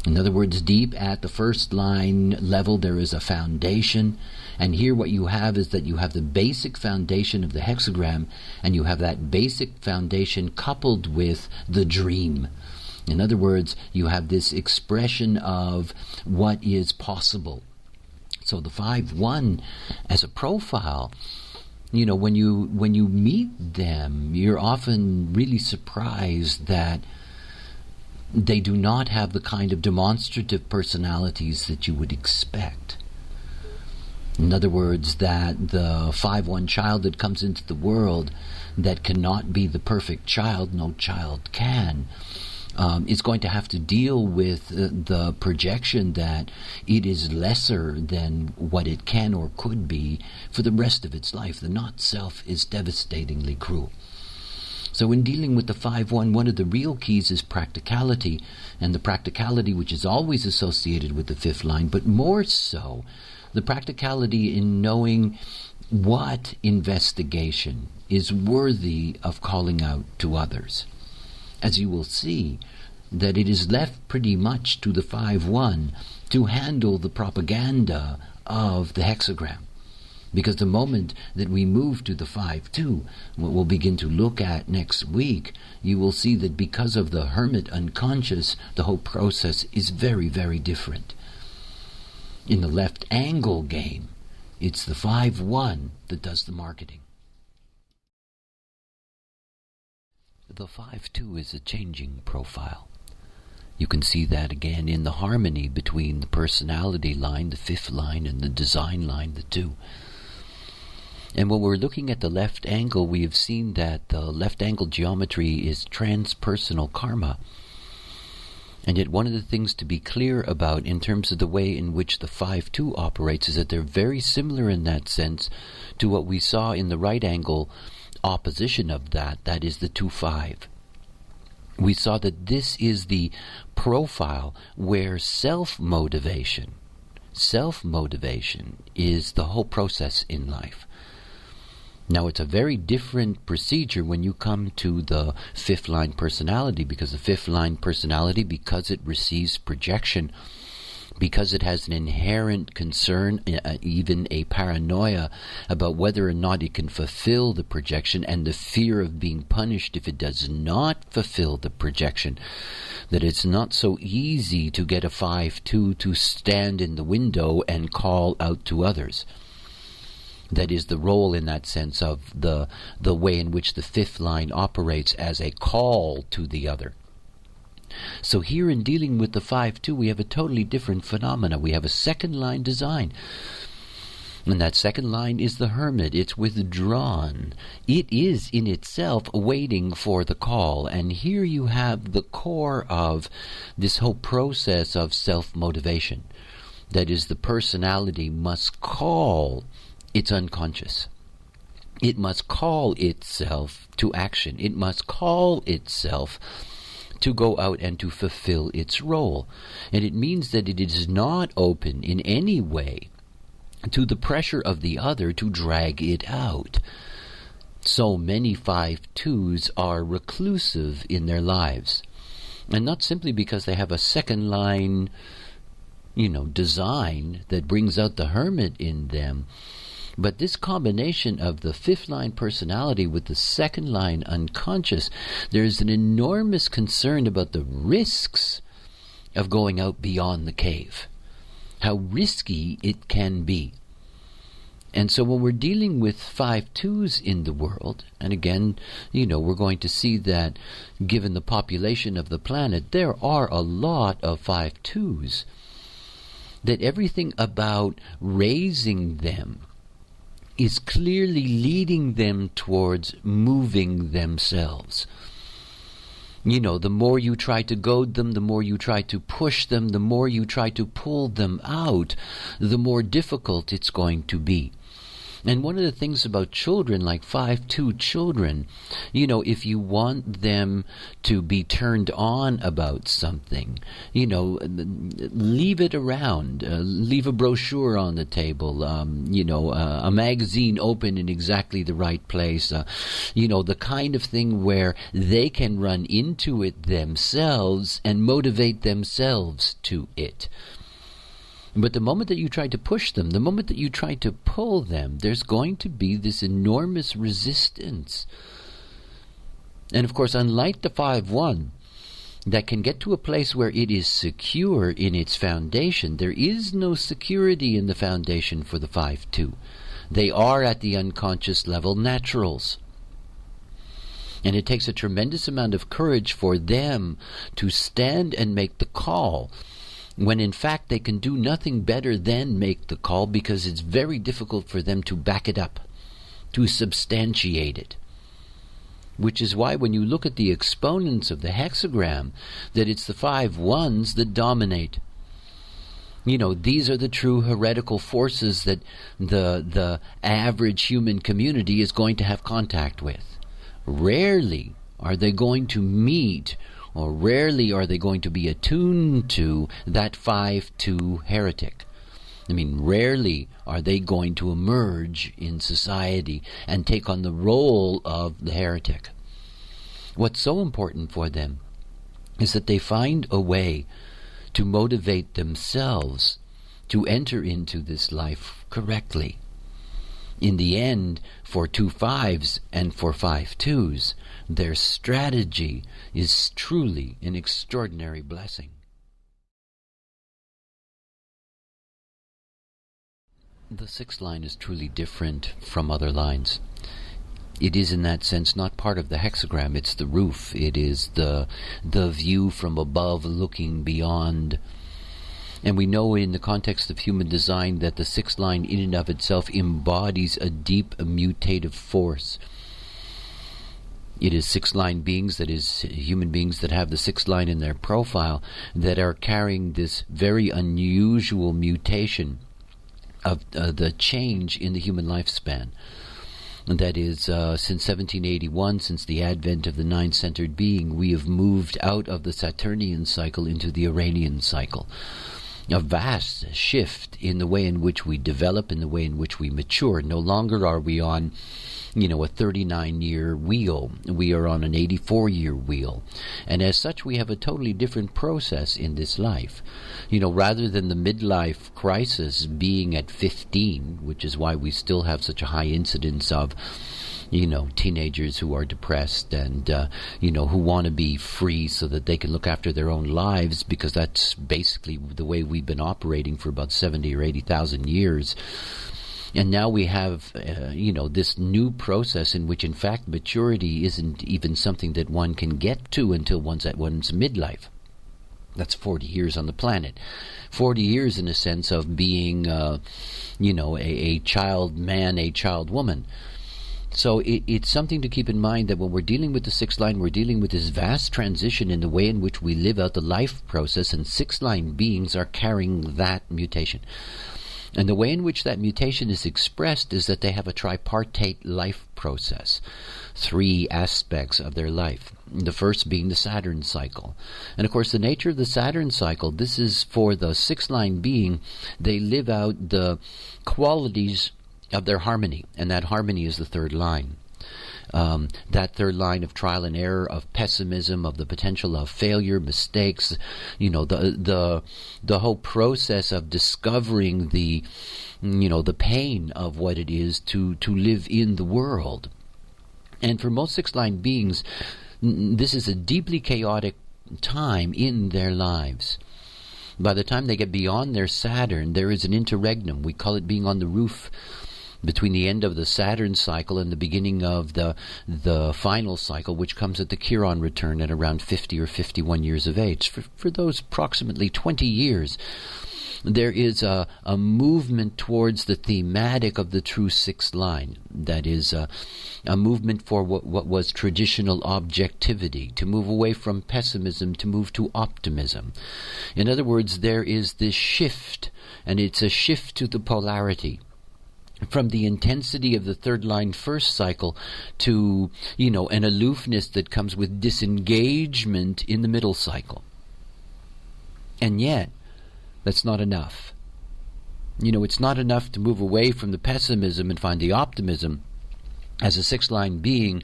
Speaker 1: In other words, deep at the 1st line level, there is a foundation. And here what you have is that you have the basic foundation of the hexagram, and you have that basic foundation coupled with the dream. In other words, you have this expression of what is possible. So the 5-1 as a profile, when you meet them, you're often really surprised that they do not have the kind of demonstrative personalities that you would expect. In other words, that the 5-1 child that comes into the world that cannot be the perfect child, no child can, is going to have to deal with the projection that it is lesser than what it can or could be for the rest of its life. The not-self is devastatingly cruel. So in dealing with the 5-1, one of the real keys is practicality, and the practicality which is always associated with the fifth line, but more so, the practicality in knowing what investigation is worthy of calling out to others. As you will see, that it is left pretty much to the 5-1 to handle the propaganda of the hexagram. Because the moment that we move to the 5-2, what we'll begin to look at next week, you will see that because of the hermit unconscious, the whole process is very, very different. In the left angle game, it's the 5-1 that does the marketing. The 5-2 is a changing profile. You can see that again in the harmony between the personality line, the fifth line, and the design line, the 2. And when we're looking at the left angle, we have seen that the left angle geometry is transpersonal karma. And yet one of the things to be clear about in terms of the way in which the 5-2 operates is that they're very similar in that sense to what we saw in the right angle opposition of that is the 2-5. We saw that this is the profile where self-motivation is the whole process in life. Now, it's a very different procedure when you come to the fifth line personality, because the fifth line personality, because it receives projection, because it has an inherent concern, even a paranoia about whether or not it can fulfill the projection, and the fear of being punished if it does not fulfill the projection, that it's not so easy to get a 5-2 to stand in the window and call out to others. That is the role in that sense of the way in which the fifth line operates as a call to the other. So here in dealing with the 5-2, we have a totally different phenomena. We have a second line design. And that second line is the hermit. It's withdrawn. It is in itself waiting for the call. And here you have the core of this whole process of self-motivation. That is, the personality must call its unconscious. It must call itself to action. It must call itself to go out and to fulfill its role. And it means that it is not open in any way to the pressure of the other to drag it out. So many 5-2s are reclusive in their lives. And not simply because they have a second line, design that brings out the hermit in them, but this combination of the fifth line personality with the second line unconscious, there's an enormous concern about the risks of going out beyond the cave. How risky it can be. And so when we're dealing with 5-2s in the world, and again, we're going to see that given the population of the planet, there are a lot of 5-2s, that everything about raising them is clearly leading them towards moving themselves. The more you try to goad them, the more you try to push them, the more you try to pull them out, the more difficult it's going to be. And one of the things about children, like 5-2 children, if you want them to be turned on about something, leave it around. Leave a brochure on the table, a magazine open in exactly the right place, the kind of thing where they can run into it themselves and motivate themselves to it. But the moment that you try to push them, the moment that you try to pull them, there's going to be this enormous resistance. And of course, unlike the 5-1, that can get to a place where it is secure in its foundation, there is no security in the foundation for the 5-2. They are at the unconscious level naturals. And it takes a tremendous amount of courage for them to stand and make the call, when in fact they can do nothing better than make the call, because it's very difficult for them to back it up, to substantiate it. Which is why when you look at the exponents of the hexagram, that it's the 5-1s that dominate. These are the true heretical forces that the average human community is going to have contact with. Rarely are they going to meet, or rarely are they going to be attuned to, that 5-2 heretic. I mean, rarely are they going to emerge in society and take on the role of the heretic. What's so important for them is that they find a way to motivate themselves to enter into this life correctly. In the end, for 2 5s and for 5 2s, their strategy is truly an extraordinary blessing. The sixth line is truly different from other lines. It is in that sense not part of the hexagram, it's the roof. It is the view from above looking beyond. And we know in the context of human design that the sixth line in and of itself embodies a deep mutative force. It is sixth line beings, that is human beings that have the sixth line in their profile, that are carrying this very unusual mutation of the change in the human lifespan. And that is, since 1781, since the advent of the nine-centered being, we have moved out of the Saturnian cycle into the Uranian cycle. A vast shift in the way in which we develop, in the way in which we mature. No longer are we on, a 39-year wheel. We are on an 84-year wheel. And as such, we have a totally different process in this life. Rather than the midlife crisis being at 15, which is why we still have such a high incidence of teenagers who are depressed and, who want to be free so that they can look after their own lives, because that's basically the way we've been operating for about 70 or 80,000 years. And now we have, this new process in which, in fact, maturity isn't even something that one can get to until one's at one's midlife. That's 40 years on the planet. 40 years in a sense of being, a child man, a child woman. So it's something to keep in mind that when we're dealing with the sixth line, we're dealing with this vast transition in the way in which we live out the life process, and sixth line beings are carrying that mutation. And the way in which that mutation is expressed is that they have a tripartite life process, 3 aspects of their life. The first being the Saturn cycle. And of course the nature of the Saturn cycle, this is for the sixth line being, they live out the qualities of their harmony, and that harmony is the third line. That third line of trial and error, of pessimism, of the potential of failure, mistakes, the whole process of discovering the pain of what it is to live in the world. And for most sixth line beings, this is a deeply chaotic time in their lives. By the time they get beyond their Saturn, there is an interregnum. We call it being on the roof, between the end of the Saturn cycle and the beginning of the final cycle, which comes at the Chiron return at around 50 or 51 years of age. For those approximately 20 years, there is a movement towards the thematic of the true sixth line. That is a movement for what was traditional objectivity, to move away from pessimism, to move to optimism. In other words, there is this shift, and it's a shift to the polarity, from the intensity of the third line first cycle to, an aloofness that comes with disengagement in the middle cycle. And yet, that's not enough. It's not enough to move away from the pessimism and find the optimism. As a sixth line being,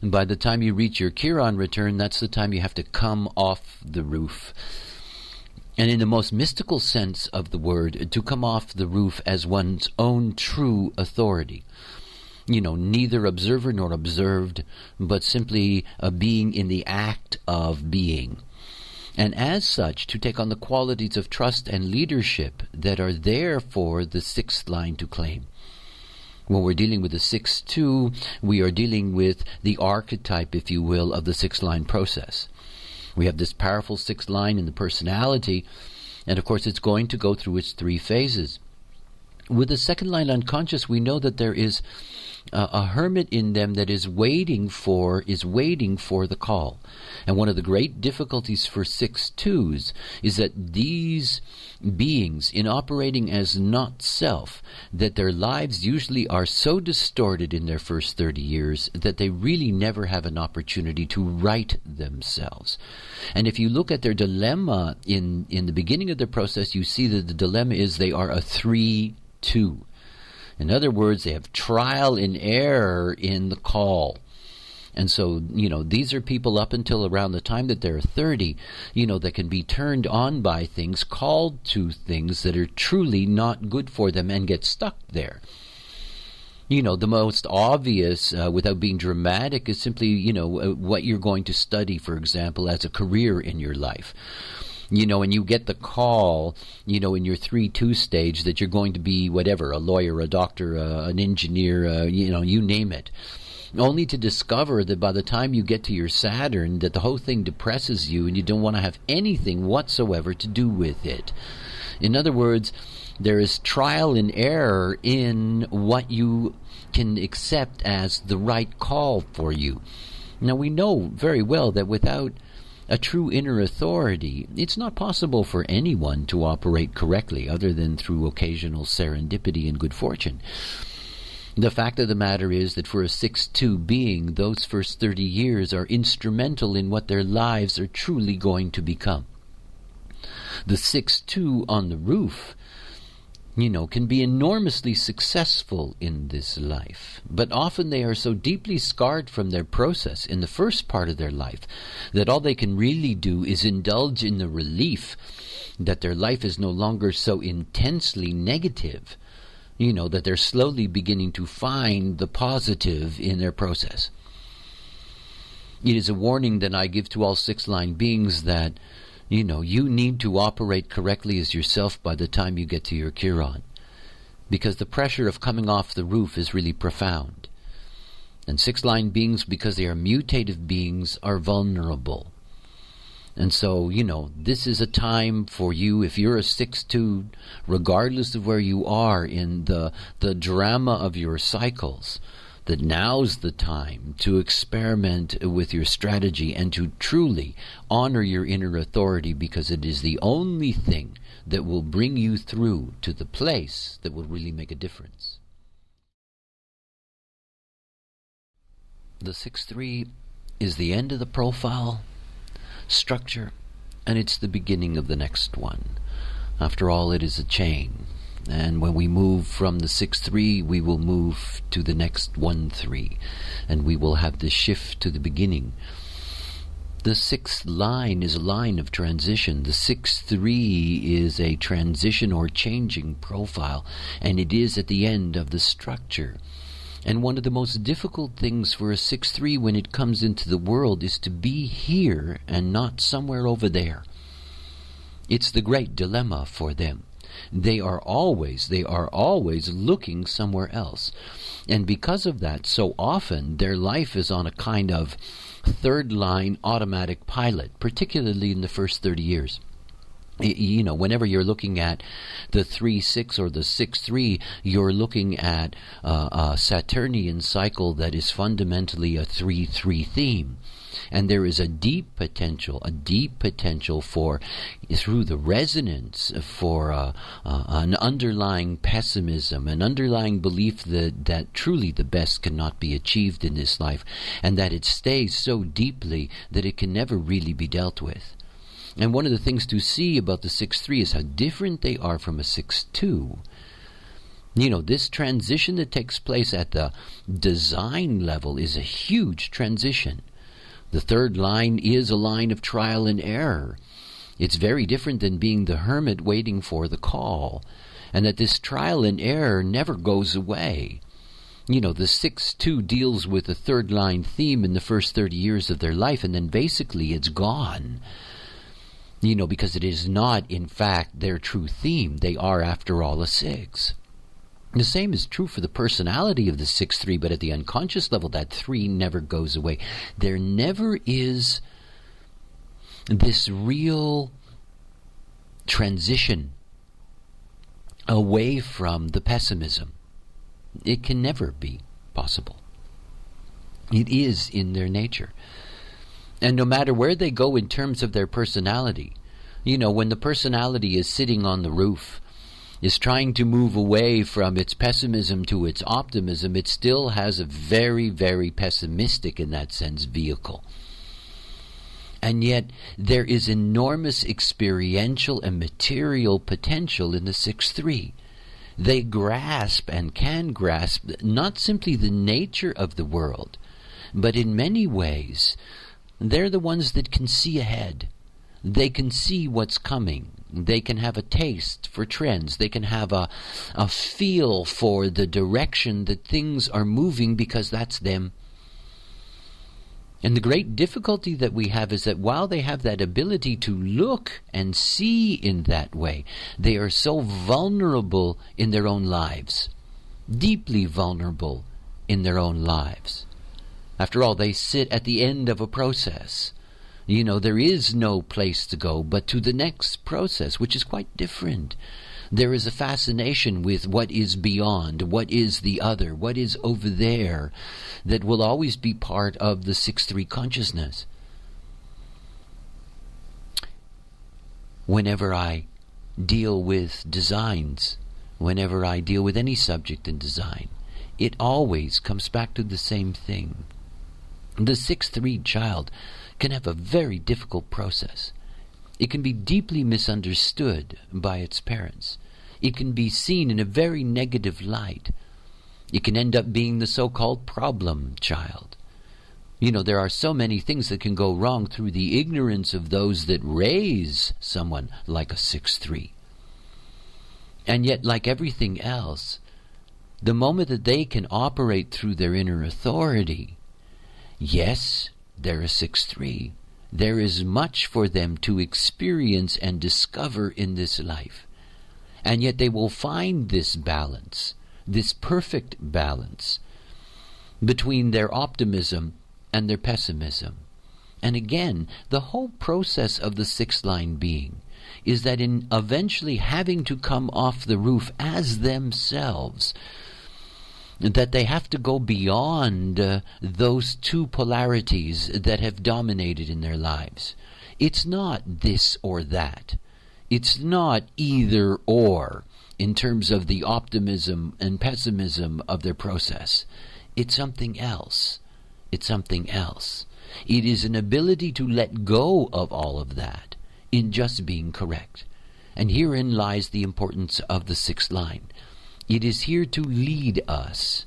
Speaker 1: and by the time you reach your Chiron return, that's the time you have to come off the roof. And in the most mystical sense of the word, to come off the roof as one's own true authority. Neither observer nor observed, but simply a being in the act of being. And as such, to take on the qualities of trust and leadership that are there for the sixth line to claim. When we're dealing with the 6-2, we are dealing with the archetype, if you will, of the sixth line process. We have this powerful sixth line in the personality, and of course it's going to go through its 3 phases. With the second line unconscious, we know that there is a hermit in them that is waiting for the call. And one of the great difficulties for 6-2s is that these beings, in operating as not self, that their lives usually are so distorted in their first 30 years that they really never have an opportunity to right themselves. And if you look at their dilemma in the beginning of their process, you see that the dilemma is they are a 3-2. In other words, they have trial and error in the call. And so, these are people up until around the time that they're 30, that can be turned on by things, called to things that are truly not good for them and get stuck there. The most obvious, without being dramatic, is simply, what you're going to study, for example, as a career in your life. And you get the call, in your 3-2 stage that you're going to be whatever, a lawyer, a doctor, an engineer, you name it. Only to discover that by the time you get to your Saturn, that the whole thing depresses you and you don't want to have anything whatsoever to do with it. In other words, there is trial and error in what you can accept as the right call for you. Now, we know very well that without a true inner authority, it's not possible for anyone to operate correctly other than through occasional serendipity and good fortune. The fact of the matter is that for a 6-2 being, those first 30 years are instrumental in what their lives are truly going to become. The 6-2 on the roof, can be enormously successful in this life. But often they are so deeply scarred from their process in the first part of their life that all they can really do is indulge in the relief that their life is no longer so intensely negative, that they're slowly beginning to find the positive in their process. It is a warning that I give to all 6-line beings that, you need to operate correctly as yourself by the time you get to your Chiron, because the pressure of coming off the roof is really profound. And 6-line beings, because they are mutative beings, are vulnerable. And so, this is a time for you, if you're a 6-2, regardless of where you are in the drama of your cycles, that now's the time to experiment with your strategy and to truly honor your inner authority, because it is the only thing that will bring you through to the place that will really make a difference. The 6-3 is the end of the profile structure, and it's the beginning of the next one. After all, it is a chain. And when we move from the 6-3, we will move to the next 1-3, and we will have the shift to the beginning. The 6th line is a line of transition. The 6-3 is a transition or changing profile, and it is at the end of the structure. And one of the most difficult things for a 6-3 when it comes into the world is to be here and not somewhere over there. It's the great dilemma for them. They are always looking somewhere else. And because of that, so often their life is on a kind of 3rd line automatic pilot, particularly in the first 30 years. Whenever you're looking at the 3-6 or the 6-3, you're looking at a Saturnian cycle that is fundamentally a 3-3 theme. And there is a deep potential for, through the resonance, for an underlying pessimism, an underlying belief that truly the best cannot be achieved in this life, and that it stays so deeply that it can never really be dealt with. And one of the things to see about the 6-3 is how different they are from a 6-2. This transition that takes place at the design level is a huge transition. The 3rd line is a line of trial and error. It's very different than being the hermit waiting for the call. And that this trial and error never goes away. The 6-2 deals with the 3rd line theme in the first 30 years of their life, and then basically it's gone. Because it is not, in fact, their true theme. They are, after all, a 6. The same is true for the personality of the 6-3, but at the unconscious level, that 3 never goes away. There never is this real transition away from the pessimism. It can never be. possible. It is in their nature. And no matter where they go in terms of their personality, when the personality is sitting on the roof, is trying to move away from its pessimism to its optimism, it still has a very, very pessimistic, in that sense, vehicle. And yet there is enormous experiential and material potential in the 6-3. They grasp and can grasp not simply the nature of the world, but in many ways they're the ones that can see ahead. They can see what's coming. They can have a taste for trends. They can have a feel for the direction that things are moving, because that's them. And the great difficulty that we have is that while they have that ability to look and see in that way, they are so vulnerable in their own lives, deeply vulnerable in their own lives. After all, they sit at the end of a process. There is no place to go but to the next process, which is quite different. There is a fascination with what is beyond, what is the other, what is over there, that will always be part of the 6-3 consciousness. Whenever I deal with designs, whenever I deal with any subject in design, it always comes back to the same thing. The 6-3 child can have a very difficult process. It can be deeply misunderstood by its parents. It can be seen in a very negative light. It can end up being the so-called problem child. There are so many things that can go wrong through the ignorance of those that raise someone like a 6-3. And yet, like everything else, the moment that they can operate through their inner authority, yes, they're a 6-3. There is much for them to experience and discover in this life. And yet they will find this balance, this perfect balance, between their optimism and their pessimism. And again, the whole process of the 6th line being is that in eventually having to come off the roof as themselves, that they have to go beyond those two polarities that have dominated in their lives. It's not this or that. It's not either or in terms of the optimism and pessimism of their process. It's something else. It's something else. It is an ability to let go of all of that in just being correct. And herein lies the importance of the 6th line. It is here to lead us.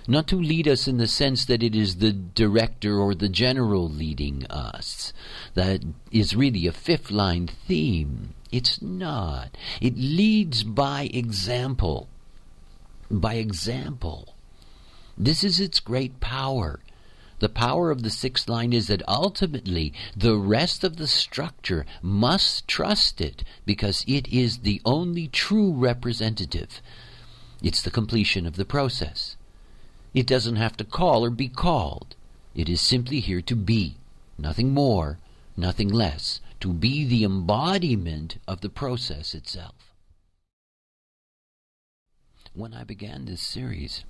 Speaker 1: Not to lead us in the sense that it is the director or the general leading us. That is really a 5th line theme. It's not. It leads by example. By example. This is its great power. The power of the 6th line is that ultimately the rest of the structure must trust it, because it is the only true representative. It's the completion of the process. It doesn't have to call or be called. It is simply here to be. Nothing more, nothing less. To be the embodiment of the process itself. When I began this series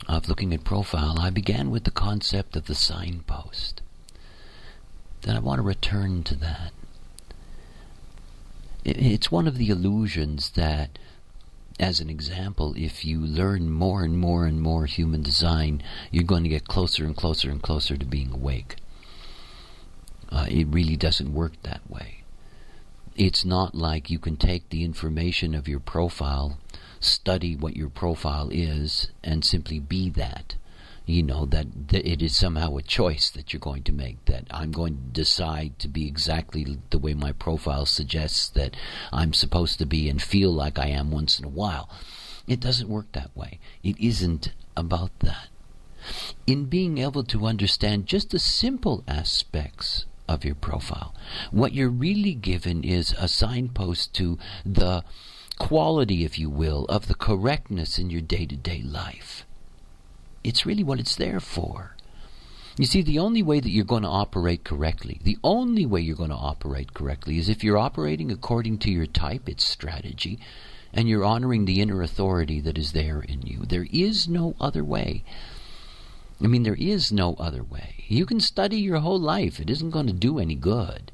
Speaker 1: of looking at profile, I began with the concept of the signpost. Then I want to return to that. It's one of the illusions that, as an example, if you learn more and more and more human design, you're going to get closer and closer and closer to being awake. It really doesn't work that way. It's not like you can take the information of your profile, study what your profile is, and simply be that. That it is somehow a choice that you're going to make, that I'm going to decide to be exactly the way my profile suggests that I'm supposed to be and feel like I am once in a while. It doesn't work that way. It isn't about that. In being able to understand just the simple aspects of your profile, what you're really given is a signpost to the quality, if you will, of the correctness in your day-to-day life. It's really what it's there for. You see, the only way that you're going to operate correctly, is if you're operating according to your type, its strategy, and you're honoring the inner authority that is there in you. There is no other way. I mean, there is no other way. You can study your whole life. It isn't going to do any good.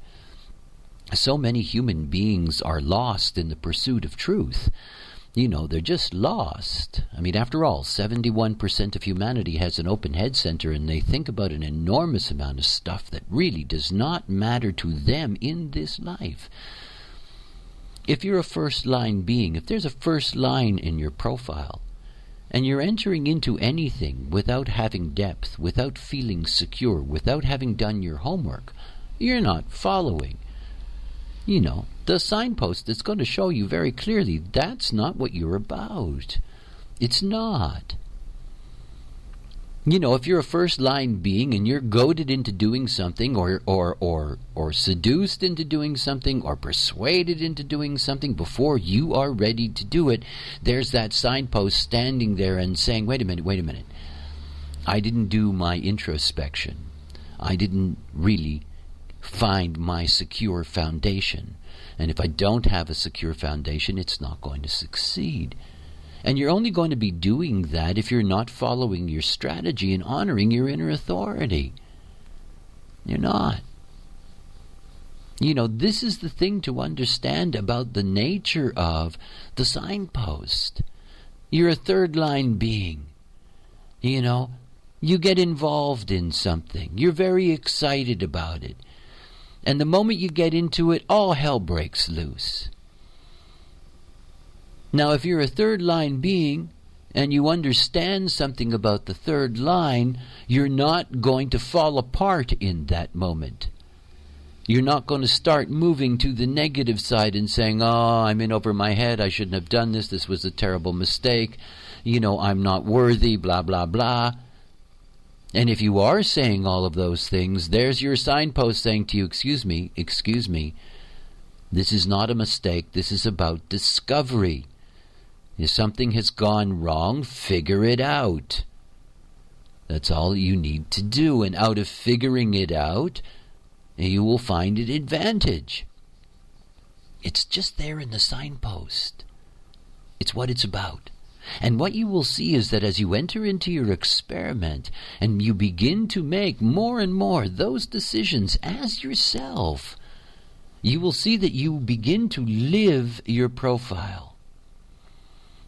Speaker 1: So many human beings are lost in the pursuit of truth. You know, they're just lost. I mean, after all, 71% of humanity has an open head center, and they think about an enormous amount of stuff that really does not matter to them in this life. If you're a first-line being, if there's a first line in your profile, and you're entering into anything without having depth, without feeling secure, without having done your homework, you're not following, you know, the signpost that's going to show you very clearly that's not what you're about. It's not. You know, if you're a first-line being and you're goaded into doing something or seduced into doing something or persuaded into doing something before you are ready to do it, there's that signpost standing there and saying, wait a minute. I didn't do my introspection. I didn't really find my secure foundation. And if I don't have a secure foundation, it's not going to succeed. And you're only going to be doing that if you're not following your strategy and honoring your inner authority. You're not. You know, this is the thing to understand about the nature of the signpost. You're a third-line being. You know, you get involved in something. You're very excited about it. And the moment you get into it, all hell breaks loose. Now, if you're a third-line being and you understand something about the third line, you're not going to fall apart in that moment. You're not going to start moving to the negative side and saying, oh, I'm in over my head, I shouldn't have done this, this was a terrible mistake, you know, I'm not worthy, blah, blah, blah. And if you are saying all of those things, there's your signpost saying to you, excuse me, this is not a mistake, this is about discovery. If something has gone wrong, figure it out. That's all you need to do. And out of figuring it out, you will find an advantage. It's just there in the signpost. It's what it's about. And what you will see is that as you enter into your experiment and you begin to make more and more those decisions as yourself, you will see that you begin to live your profile.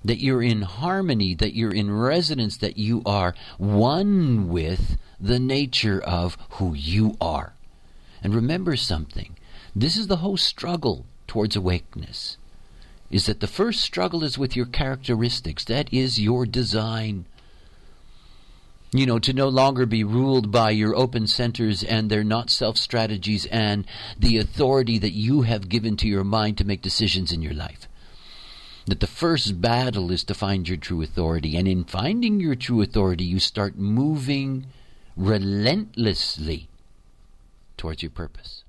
Speaker 1: That you're in harmony, that you're in resonance, that you are one with the nature of who you are. And remember something, this is the whole struggle towards awakeness, is that the first struggle is with your characteristics, that is your design. You know, to no longer be ruled by your open centers and their not-self strategies and the authority that you have given to your mind to make decisions in your life. That the first battle is to find your true authority. And in finding your true authority, you start moving relentlessly towards your purpose.